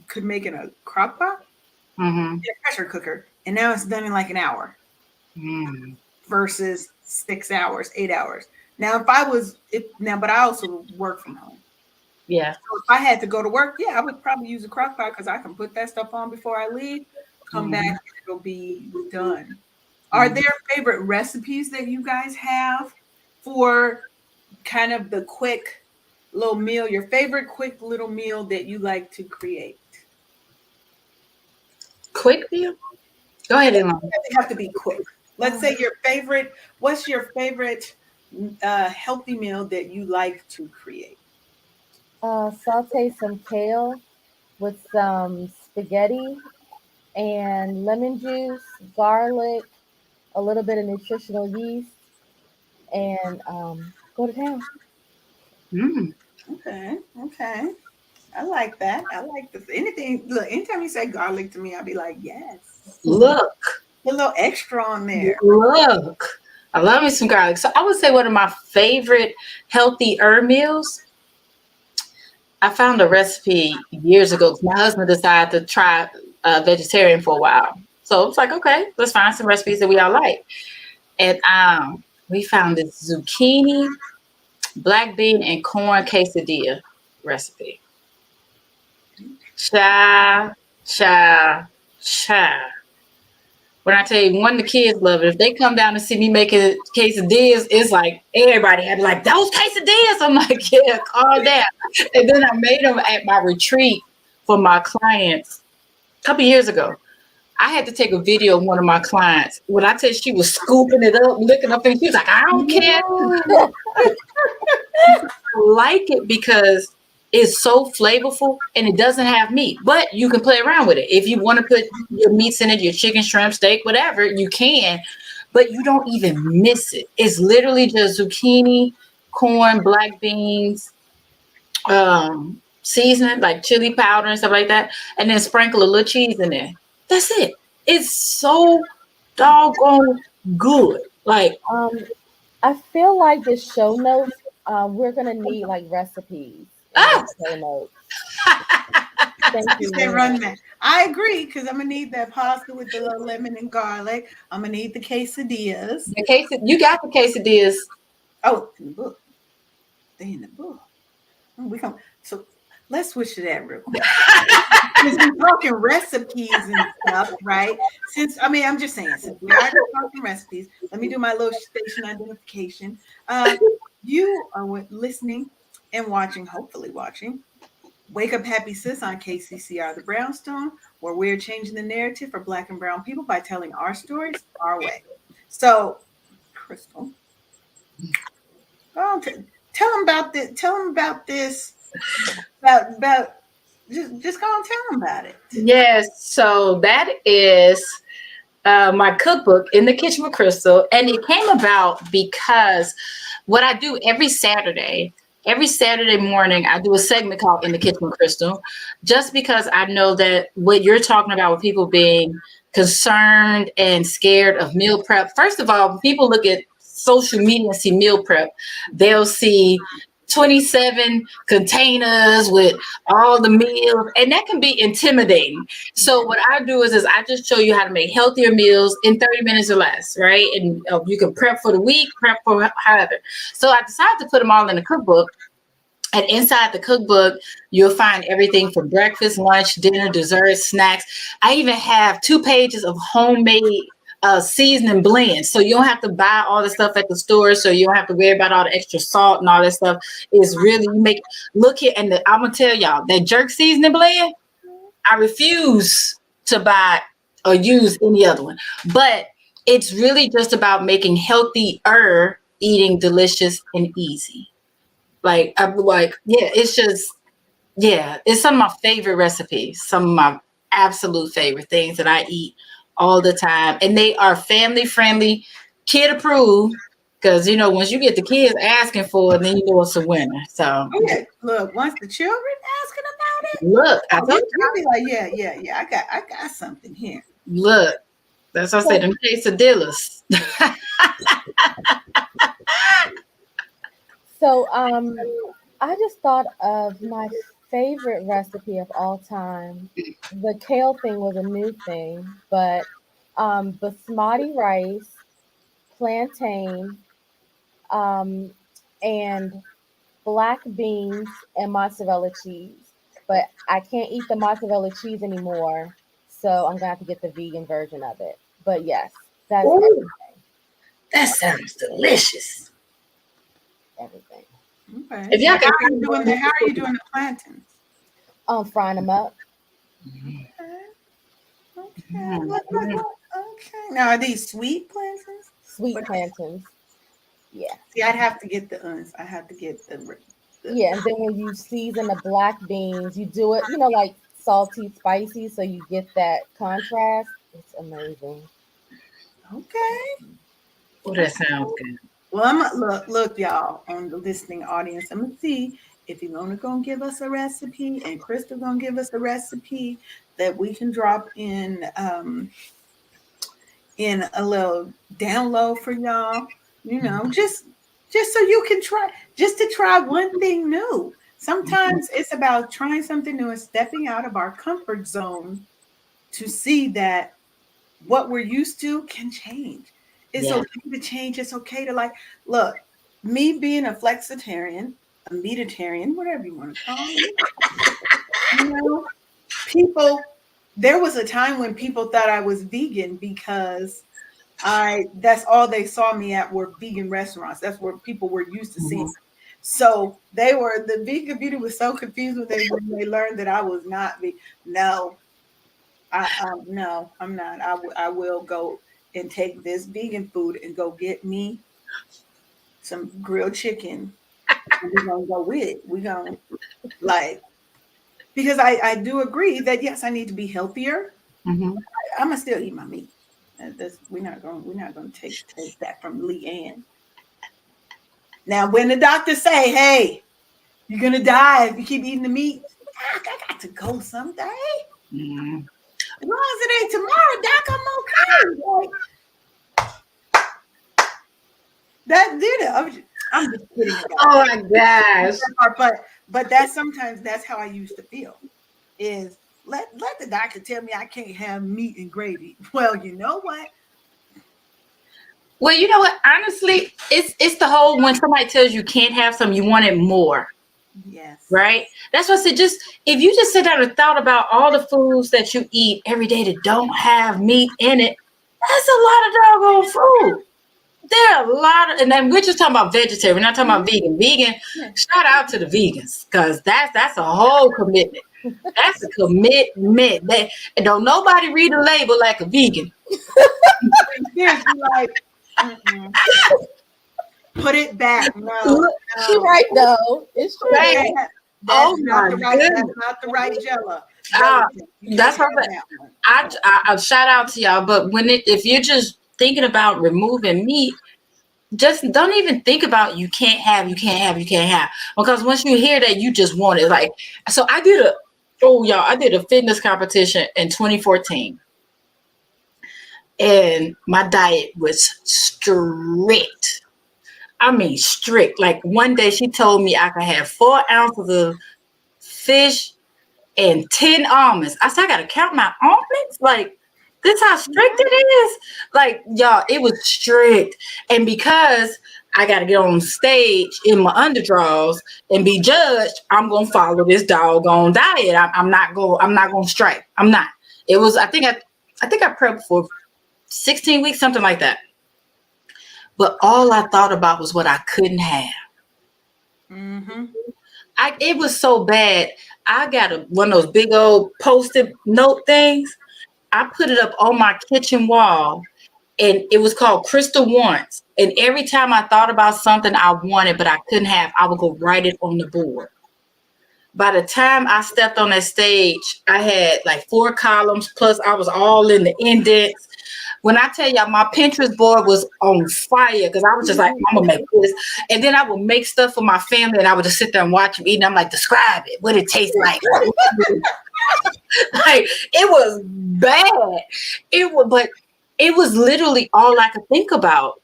could make in a crock pot in a pressure cooker. And now it's done in like an hour versus 6 hours, 8 hours. Now, but I also work from home. Yeah. So if I had to go to work, I would probably use a crock pot because I can put that stuff on before I leave, come back, and it'll be done. Are there favorite recipes that you guys have for kind of the quick little meal, your favorite quick little meal that you like to create? Quick meal? Go ahead, Elona. They have to be quick. Let's say your favorite, what's your favorite healthy meal that you like to create? Saute some kale with some spaghetti and lemon juice, garlic, a little bit of nutritional yeast, and go to town. Mm. Okay, okay. I like that. I like this. Anything, look, anytime you say garlic to me, I'll be like, yes. Look. Put a little extra on there. Look. I love me some garlic. So I would say one of my favorite healthy herb meals. I found a recipe years ago because my husband decided to try vegetarian for a while. So it's like, okay, let's find some recipes that we all like. And we found this zucchini, black bean, and corn quesadilla recipe. Cha, cha, cha. When I tell you, one of the kids love it. If they come down to see me making quesadillas, it's like everybody had like, those quesadillas. I'm like, yeah, calm down. And then I made them at my retreat for my clients a couple years ago. I had to take a video of one of my clients. When I tell you she was scooping it up, looking up, and she was like, I don't care. I like it because it's so flavorful and it doesn't have meat, but you can play around with it. If you want to put your meats in it, your chicken, shrimp, steak, whatever, you can, but you don't even miss it. It's literally just zucchini, corn, black beans, seasoning like chili powder and stuff like that, and then sprinkle a little cheese in there. That's it. It's so doggone good. Like, I feel like the show notes, we're gonna need like recipes in the show notes. Thank you. They run that. I agree because I'm gonna need that pasta with the little lemon and garlic. I'm gonna need the quesadillas. You got the quesadillas. Oh, in the book. They in the book. We come. So let's switch to that real quick. Since we're talking recipes and stuff, right? I'm just saying, since we are talking recipes, let me do my little station identification. You are listening and watching, hopefully watching, Wake Up Happy Sis on KCCR The Brownstone, where we're changing the narrative for Black and Brown people by telling our stories our way. So, Krystal, tell them about this. Tell them about this. About just go and tell them about it. Yes, so that is my cookbook, In the Kitchen with Krystal, and it came about because what I do every Saturday morning, I do a segment called In the Kitchen with Krystal, just because I know that what you're talking about with people being concerned and scared of meal prep. First of all, when people look at social media and see meal prep, they'll see 27 containers with all the meals, and that can be intimidating. So what I do is I just show you how to make healthier meals in 30 minutes or less, right? And you can prep for the week, prep for however. So I decided to put them all in a cookbook. And inside the cookbook, you'll find everything from breakfast, lunch, dinner, dessert, snacks. I even have 2 pages of homemade seasoning blends. So you don't have to buy all the stuff at the store. So you don't have to worry about all the extra salt and all that stuff. It's really, you make, look here. And I'm going to tell y'all that jerk seasoning blend, I refuse to buy or use any other one. But it's really just about making healthier eating delicious and easy. Like, I'm like, yeah, it's just, yeah, it's some of my favorite recipes, some of my absolute favorite things that I eat all the time. And they are family friendly, kid approved. Because, once you get the kids asking for it, then you know it's a winner. So, yeah, look, once the children asking about it, look, I told you'll be like, yeah, I got something here. Look, that's what I said, them quesadillas. So, I just thought of my favorite recipe of all time. The kale thing was a new thing, but basmati rice, plantain, and black beans and mozzarella cheese. But I can't eat the mozzarella cheese anymore, so I'm gonna have to get the vegan version of it. But yes, that's everything. That sounds delicious. everything. Okay. If y'all So can how are you doing the plantains? Frying them up. Okay. Okay. Mhm. Okay. Now are these sweet plantains? Sweet What- plantains. Yeah. See, I'd have to get the uns. I have to get the Yeah. And then when you season the black beans, you do it, like salty, spicy, so you get that contrast. It's amazing. okay. Oh, that sounds good. Well, I'm look, y'all, on the listening audience. I'm gonna see if Elona gonna give us a recipe and Krystal gonna give us a recipe that we can drop in a little download for y'all. Just so you can try, just to try one thing new. Sometimes it's about trying something new and stepping out of our comfort zone to see that what we're used to can change. It's Yeah. okay to change. It's okay to look, me being a flexitarian, a meatitarian, whatever you want to call me, people, there was a time when people thought I was vegan because that's all they saw me at were vegan restaurants. That's where people were used to seeing. Mhm. So the vegan beauty was so confused when they learned that I was not vegan. No, no, I'm not. I will go and take this vegan food and go get me some grilled chicken. And we're gonna go with it. We're gonna like because I do agree that yes, I need to be healthier. Mhm. I'm gonna still eat my meat. We're not gonna take that from Leanne. Now, when the doctors say, "Hey, you're gonna die if you keep eating the meat," Doc, I got to go someday. Mhm. As long as it ain't tomorrow, Doc, I'm okay. That did it. I'm just kidding about Oh my gosh. that. But that's sometimes that's how I used to feel. Is let the doctor tell me I can't have meat and gravy. Well, you know what? Well, you know what? Honestly, it's the whole when somebody tells you can't have something, you want it more, Yes. right? That's what I said. Just if you just sit down and thought about all the foods that you eat every day that don't have meat in it, that's a lot of doggone food. There are a lot of, and then we're just talking about vegetarian. We're not talking about vegan. Vegan, Yeah. shout out to the vegans because that's a whole commitment. That's a commitment. And don't nobody read a label like a vegan. Seriously, like, mm-mm. Put it back. No, She no. right though. It's Put it true. Right? back. Oh That's not my the right. That's goodness. not the right Jella. Uh, You can't that's what have that one. I shout out to y'all. But if you're just thinking about removing meat, just don't even think about you can't have, because once you hear that, you just want it. Like, so I did a fitness competition in 2014, and my diet was strict. I mean, strict. Like one day she told me I could have 4 ounces of fish and 10 almonds. I said, I gotta count my almonds? Like, this how strict it is? Like, y'all, it was strict. And because I gotta get on stage in my underdrawers and be judged, I'm gonna follow this doggone diet. I'm not gonna strike. I'm not. It was, I think I prepped for 16 weeks, something like that. But all I thought about was what I couldn't have. Mm-hmm. It was so bad. I got one of those big old post-it note things. I put it up on my kitchen wall, and it was called Krystal Wants. And every time I thought about something I wanted but I couldn't have, I would go write it on the board. By the time I stepped on that stage, I had like 4 columns, plus I was all in the indents. When I tell y'all, my Pinterest board was on fire because I was just like, I'm gonna make this. And then I would make stuff for my family and I would just sit there and watch them eat. And I'm like, describe it, what it tastes like. Like, it was bad. But it was literally all I could think about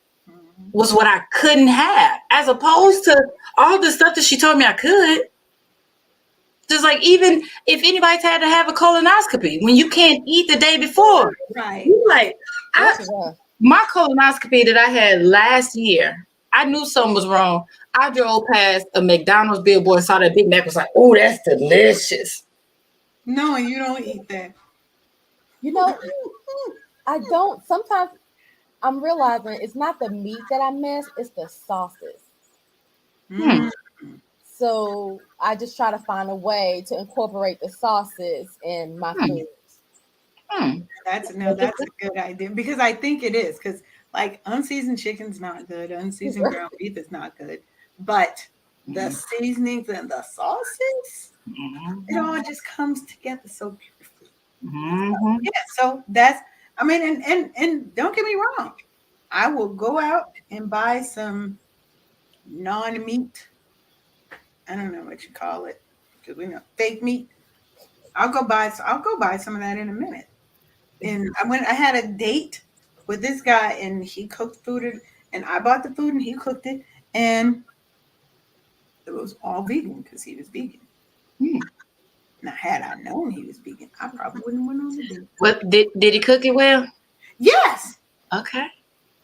was what I couldn't have, as opposed to all the stuff that she told me I could. Just like, even if anybody's had to have a colonoscopy, when you can't eat the day before, Right. you like, That's rough. my colonoscopy that I had last year, I knew something was wrong. I drove past a McDonald's billboard and saw that Big Mac, was like, oh, that's delicious. No, you don't eat that. You know, I don't. Sometimes I'm realizing it's not the meat that I miss; it's the sauces. Mm. So I just try to find a way to incorporate the sauces in my food. That's a good idea because I think it is because like unseasoned chicken's not good, unseasoned ground beef is not good, but the seasonings and the sauces, it all just comes together so beautifully. Yeah, so that's I mean, and don't get me wrong, I will go out and buy some non-meat. I don't know what you call it because we know fake meat. I'll go buy some of that in a minute. And I had a date with this guy and he cooked food and I bought the food and he cooked it and it was all vegan because he was vegan. Now had I known he was vegan, I probably wouldn't have went on the date. What did he cook it well? Yes. Okay.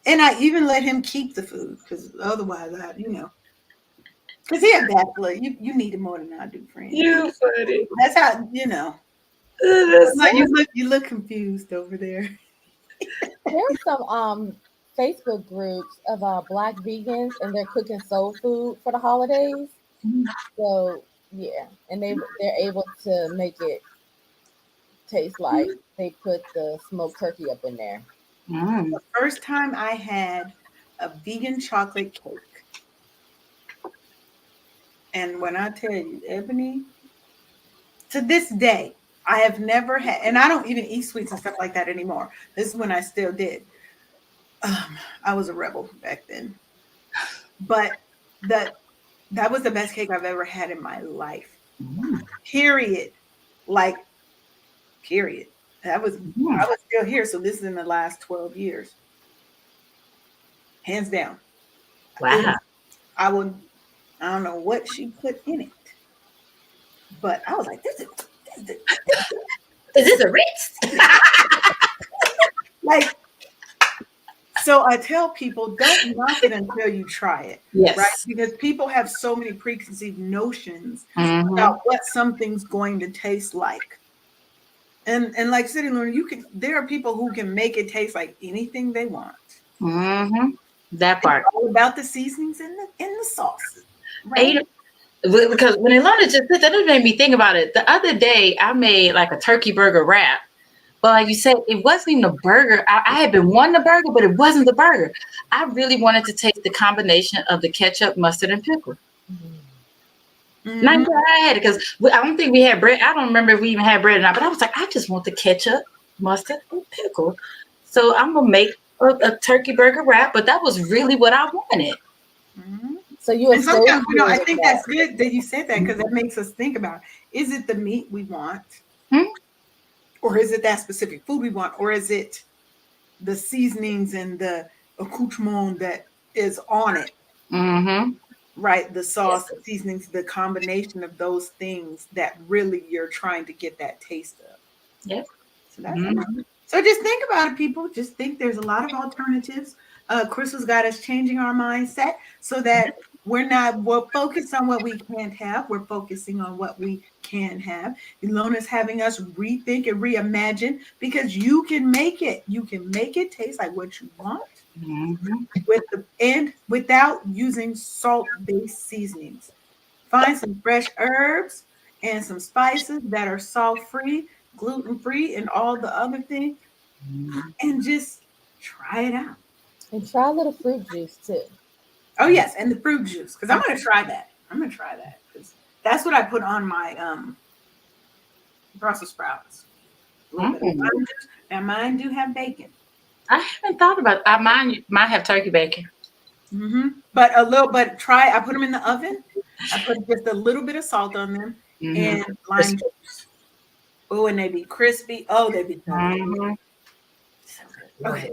And I even let him keep the food because otherwise because he a bachelor. You need it more than I do, friend. You funny. That's how you look confused over there. There's some Facebook groups of Black vegans, and they're cooking soul food for the holidays. So yeah, and they're able to make it taste like they put the smoked turkey up in there. The first time I had a vegan chocolate cake, and when I tell you, Ebony, to this day, I have never had, and I don't even eat sweets and stuff like that anymore. This is when I still did. I was a rebel back then, but that was the best cake I've ever had in my life. Period. Like, period. I was still here, so this is in the last 12 years. Hands down. Wow. I don't know what she put in it, but I was like, this is a Ritz? Like, so I tell people, don't knock it until you try it. Yes. Right? Because people have so many preconceived notions about what something's going to taste like. And like City Learner, there are people who can make it taste like anything they want. That part. It's all about the seasonings and the sauces. Right? Because when Elona just said that, it made me think about it. The other day, I made like a turkey burger wrap. But like you said, it wasn't even a burger. I had been wanting a burger, but it wasn't the burger. I really wanted to taste the combination of the ketchup, mustard, and pickle. Not that I had it because I don't think we had bread. I don't remember if we even had bread or not. But I was like, I just want the ketchup, mustard, and pickle. So I'm gonna make a turkey burger wrap. But that was really what I wanted. So you and sometimes I think that's good that you said that because that makes us think about: is it the meat we want? Or is it that specific food we want? Or is it the seasonings and the accoutrement that is on it? Right? The sauce, the seasonings, the combination of those things that really you're trying to get that taste of. Yep. So that's so just think about it, people. Just think there's a lot of alternatives. Krystal's got us changing our mindset so that we're focused on what we can't have. We're focusing on what we can have. Elona's having us rethink and reimagine because you can make it. You can make it taste like what you want without using salt-based seasonings. Find some fresh herbs and some spices that are salt-free, gluten-free, and all the other things, and just try it out. And try a little fruit juice too. Oh yes, and the fruit juice because I'm going to try that. Because that's what I put on my Brussels sprouts. Now mine do have bacon. I haven't thought about it. Mine might have turkey bacon. But I put them in the oven. I put just a little bit of salt on them and lime juice. Oh, and they be crispy. Oh, they be so good. Okay.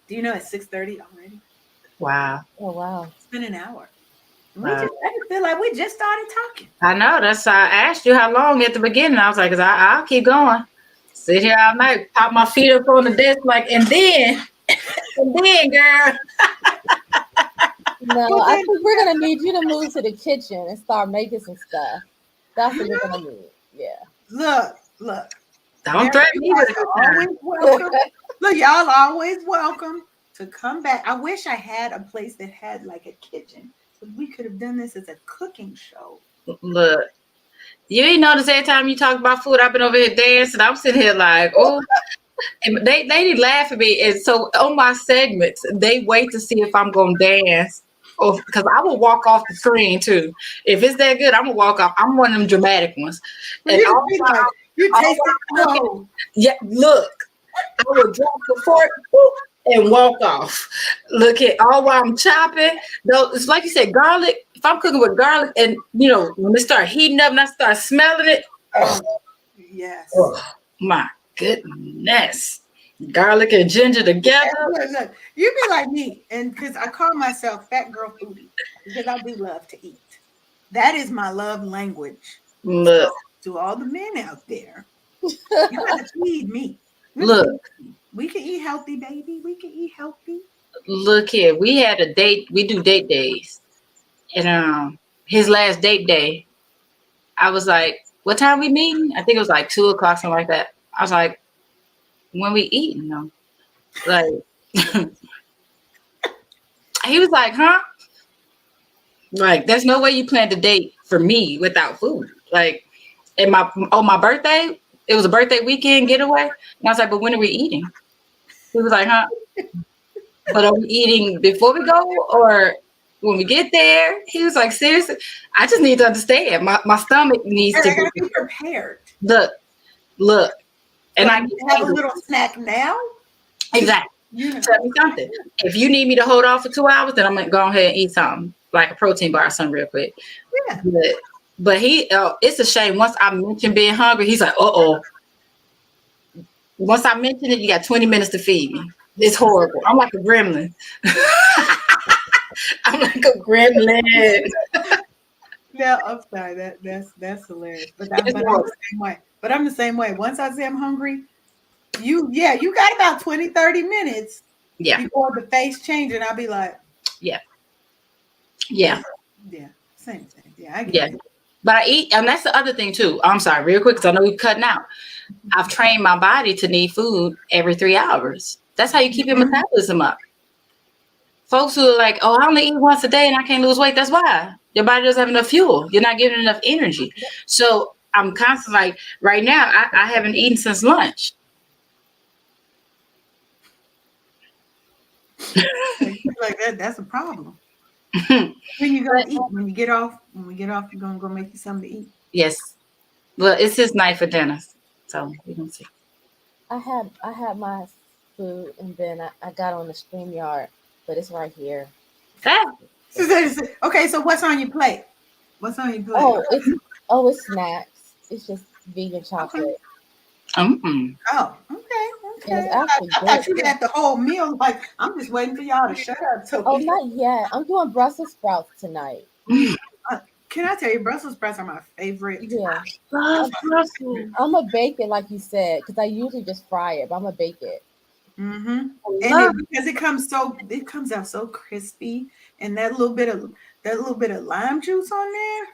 Do you know it's 6:30 already? Wow. Oh, wow. It's been an hour. I feel like we just started talking. I know. That's I asked you how long at the beginning. I was like, I'll keep going. Sit here all night, pop my feet up on the desk, and then, girl. No, I think we're going to need you to move to the kitchen and start making some stuff. That's what we're going to need. Yeah. Look. Don't threaten me with it. Look, y'all always welcome to come back. I wish I had a place that had like a kitchen. We could have done this as a cooking show. Look, you ain't notice every time you talk about food, I've been over here dancing. I'm sitting here like, oh, and they did laugh at me. And so on my segments, they wait to see if I'm gonna dance, or because I will walk off the screen too. If it's that good, I'm gonna walk off. I'm one of them dramatic ones. And You all be while- like, you all taste while it. cooking, Oh, yeah, look, I will drop the fork whoop, and walk off. Look at all while I'm chopping. Though it's like you said, garlic. If I'm cooking with garlic, and when it start heating up and I start smelling it, oh, yes. my goodness, garlic and ginger together. Look, you be like me, and because I call myself fat girl foodie because I do love to eat. That is my love language. Look, To all the men out there, you gotta feed me. look, We can eat healthy, baby. We can eat healthy. look here. We had a date. We do date days, and his last date day, I was like, "What time we meeting?" I think it was like 2:00, something like that. I was like, "When we eating though?" Like, he was like, "Huh?" Like, there's no way you planned a date for me without food. Like, and my birthday, it was a birthday weekend getaway. And I was like, "But when are we eating?" He was like, "Huh? But are we eating before we go or when we get there?" He was like, "Seriously, I just need to understand. My stomach needs I to gotta be prepared. look. And I have a little snack now. Exactly. Tell me something. If you need me to hold off for 2 hours, then I'm gonna go ahead and eat something like a protein bar or something real quick. Yeah. But he, it's a shame. Once I mention being hungry, he's like, Once I mention it, you got 20 minutes to feed me. It's horrible. I'm like a gremlin. I'm like a gremlin. Yeah, I'm sorry. That's hilarious. But I'm the same way. But I'm the same way. Once I say I'm hungry, you got about 20, 30 minutes before the face change, and I'll be like, yeah. Same thing. Yeah, I get it. But I eat, and that's the other thing too. I'm sorry, real quick, because I know we're cutting out. I've trained my body to need food every 3 hours. That's how you keep your metabolism up. Folks who are like, "Oh, I only eat once a day and I can't lose weight." That's why your body doesn't have enough fuel. You're not giving enough energy. So I'm constantly like, right now, I haven't eaten since lunch. Like that's a problem. When you gonna eat? When we get off, you're gonna go make you something to eat. Yes. Well, it's his night for dinner, so we can see. I had my food, and then I got on the StreamYard, but it's right here. Okay, so what's on your plate? What's on your plate? It's snacks. It's just vegan chocolate. Mm-mm. Oh, okay. I thought you had the whole meal. Like, I'm just waiting for y'all to shut up. So not yet. I'm doing Brussels sprouts tonight. Can I tell you, Brussels sprouts are my favorite. Yeah. Brussels. I'm a bake it like you said, because I usually just fry it, but I'm gonna bake it. Mm-hmm. And because it comes out so crispy, and that little bit of lime juice on there,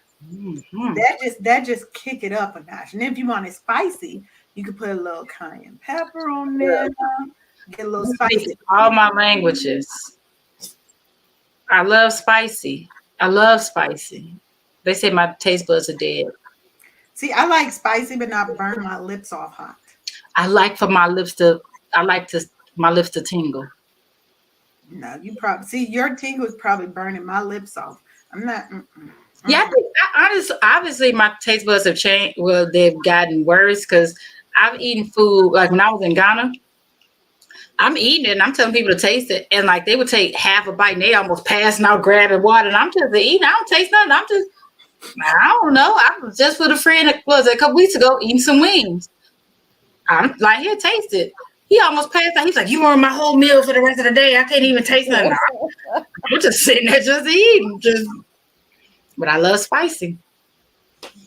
that just kick it up a notch. And if you want it spicy, you could put a little cayenne pepper on there. Get a little spicy. All my languages. I love spicy. They say my taste buds are dead. See, I like spicy, but not burn my lips off hot. I like my lips to tingle. No, you probably see your tingle is probably burning my lips off. I'm not. Yeah, I think obviously my taste buds have changed. Well, they've gotten worse because I've eaten food like when I was in Ghana. I'm eating it and I'm telling people to taste it, and like they would take half a bite and they almost passing out grabbing water, and I'm just eating. I don't taste nothing. I don't know. I was just with a friend a couple weeks ago eating some wings. I'm like, "Here, taste it." He almost passed out. He's like, "You ruined my whole meal for the rest of the day. I can't even taste nothing." I'm just sitting there just eating. But I love spicy.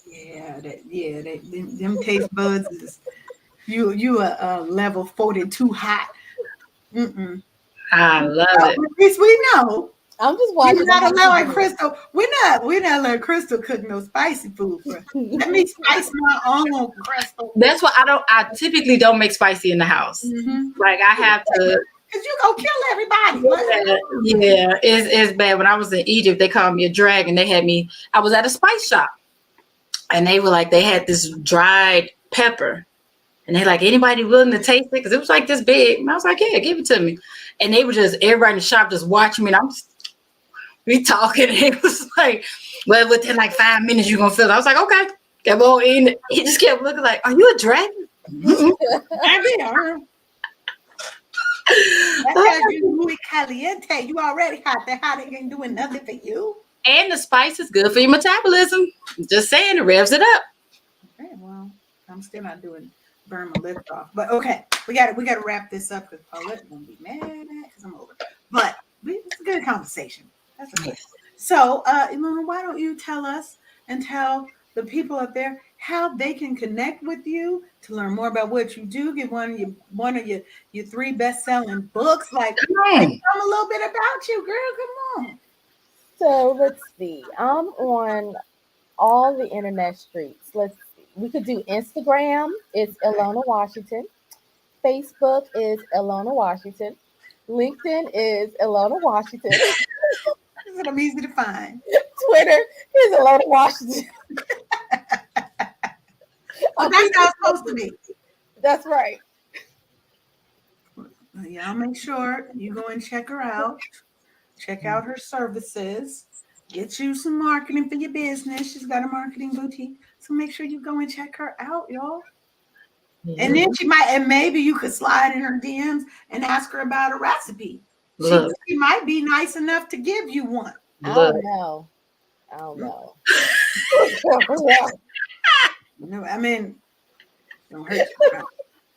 Yeah, them taste buds is you a level 42 hot. I love it. We know. I'm just watching. We're not allowing Krystal. We're not letting Krystal cook no spicy food for us. Let me spice my own, Krystal. That's why I typically don't make spicy in the house. Mm-hmm. Like I have to. because you gonna kill everybody. Yeah, it's bad. When I was in Egypt, they called me a dragon. I was at a spice shop, and they had this dried pepper. And they're like, anybody willing to taste it? Because it was like this big. And I was like, yeah, give it to me. And they were everybody in the shop just watching me. And we talking. And it was like, well, within like 5 minutes, you're going to feel it. I was like, okay. Kept on eating it. He just kept looking like, are you a dragon? That's you muy caliente. You already hot. That hot ain't doing nothing for you. And the spice is good for your metabolism. Just saying, it revs it up. Okay, well, I'm still not doing burn my lips off. But okay, we got to wrap this up because Paulette won't be mad because I'm over. But it's a good conversation. That's okay. So, Elona, why don't you tell us and tell the people up there how they can connect with you to learn more about what you do? Get one of your 3 best-selling books. Like, tell them a little bit about you, girl. Come on. So let's see. I'm on all the internet streets. We could do Instagram. It's Elona Washington. Facebook is Elona Washington. LinkedIn is Elona Washington. I'm easy to find. Twitter is Elona Washington. Well, that's how it's supposed to be. That's right. Yeah, I'll make sure you go and check her out. Check out her services. Get you some marketing for your business. She's got a marketing boutique. So make sure you go and check her out, y'all. Mm-hmm. And then maybe you could slide in her DMs and ask her about a recipe. She might be nice enough to give you one. I don't know. No, I mean, don't hurt to try.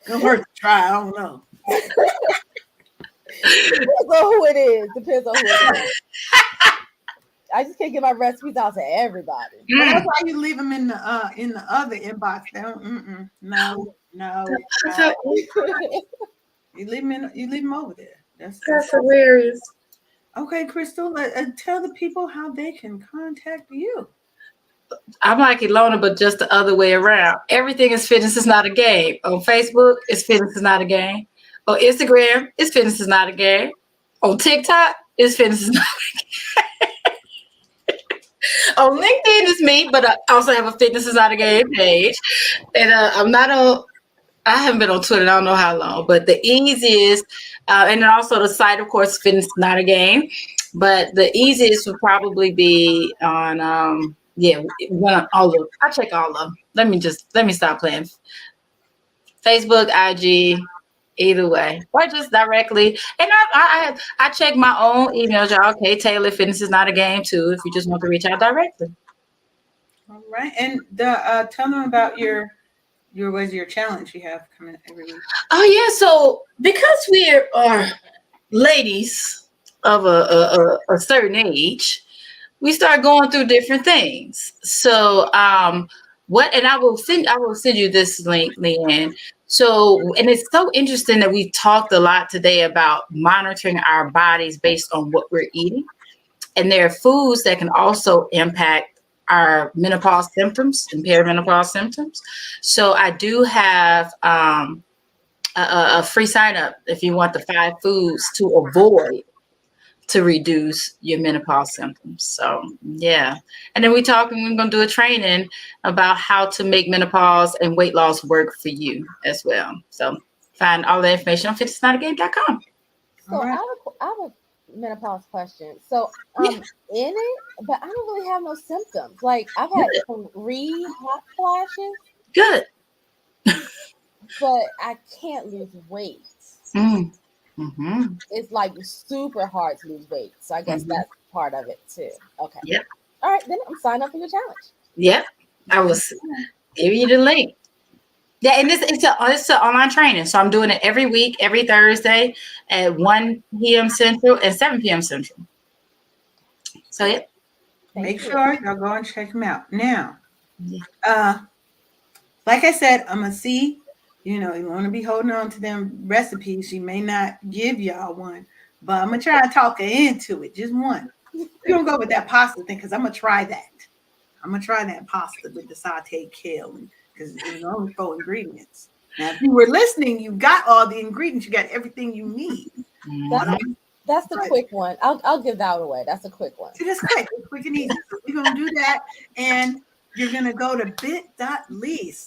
Don't hurt to try. I don't know. Depends on who it is. I just can't get my recipes out to everybody. Well, that's why you leave them in the other inbox. No. You leave them over there. That's hilarious. Okay, Krystal, tell the people how they can contact you. I'm like Elona, but just the other way around. Everything is fitness is not a game. On Facebook, it's fitness is not a game. On Instagram, it's fitness is not a game. On TikTok, it's fitness is not a game. On LinkedIn, it's me, but I also have a fitness is not a game page. And I haven't been on Twitter, I don't know how long, but the easiest, and then also the site, of course, fitness is not a game. But the easiest would probably be on, I check all of them. Let me stop playing. Facebook, IG, either way, or just directly. And I check my own emails, y'all. Okay, Taylor, fitness is not a game too. If you just want to reach out directly. All right, and tell them about your challenge you have coming every week. Oh yeah, so because we are ladies of a certain age, we start going through different things. So and I will send you this link, Leanne. So, and it's so interesting that we talked a lot today about monitoring our bodies based on what we're eating. And there are foods that can also impact our menopause symptoms and perimenopause symptoms. So I do have a free sign up if you want the 5 foods to avoid to reduce your menopause symptoms. So yeah. And then we're going to do a training about how to make menopause and weight loss work for you as well. So find all the information on fitnessnotagame.com. So right. I have a menopause question. So I'm in it, but I don't really have no symptoms. Like I've had 3 hot flashes. Good. But I can't lose weight. Mm-hmm. It's like super hard to lose weight. So I guess that's part of it too. Okay. Yep. All right, then I'm signing up for your challenge. Yep. I will give you the link. Yeah, and it's an online training. So I'm doing it every week, every Thursday at 1 p.m. Central and 7 p.m. Central. So yeah. Make sure y'all go and check them out. Now, like I said, I'm gonna see. You want to be holding on to them recipes. She may not give y'all one, but I'm going to try to talk her into it. Just one. We're going to go with that pasta thing because I'm going to try that. I'm going to try that pasta with the sauteed kale because it's only 4 ingredients. Now, if you were listening, you got all the ingredients. You got everything you need. That's the quick one. I'll give that away. That's a quick one. See, that's quick. It's quick and easy. So we're going to do that. And you're going to go to bit.ly/WUHS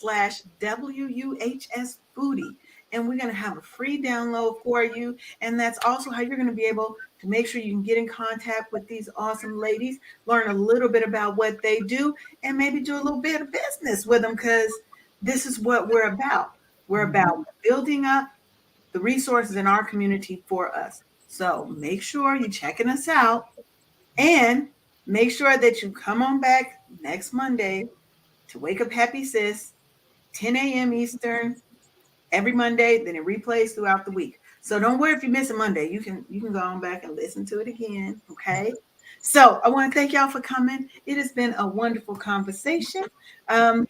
Foodie. And we're going to have a free download for you. And that's also how you're going to be able to make sure you can get in contact with these awesome ladies, learn a little bit about what they do, and maybe do a little bit of business with them, because this is what we're about. We're about building up the resources in our community for us. So make sure you're checking us out, and make sure that you come on back next Monday to Wake Up Happy Sis, 10 a.m. Eastern, every Monday. Then it replays throughout the week. So don't worry if you miss a Monday. You can go on back and listen to it again. Okay. So I want to thank y'all for coming. It has been a wonderful conversation. And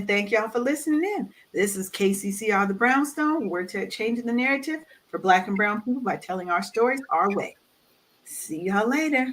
thank y'all for listening in. This is KCCR The Brownstone. We're changing the narrative for Black and Brown people by telling our stories our way. See y'all later.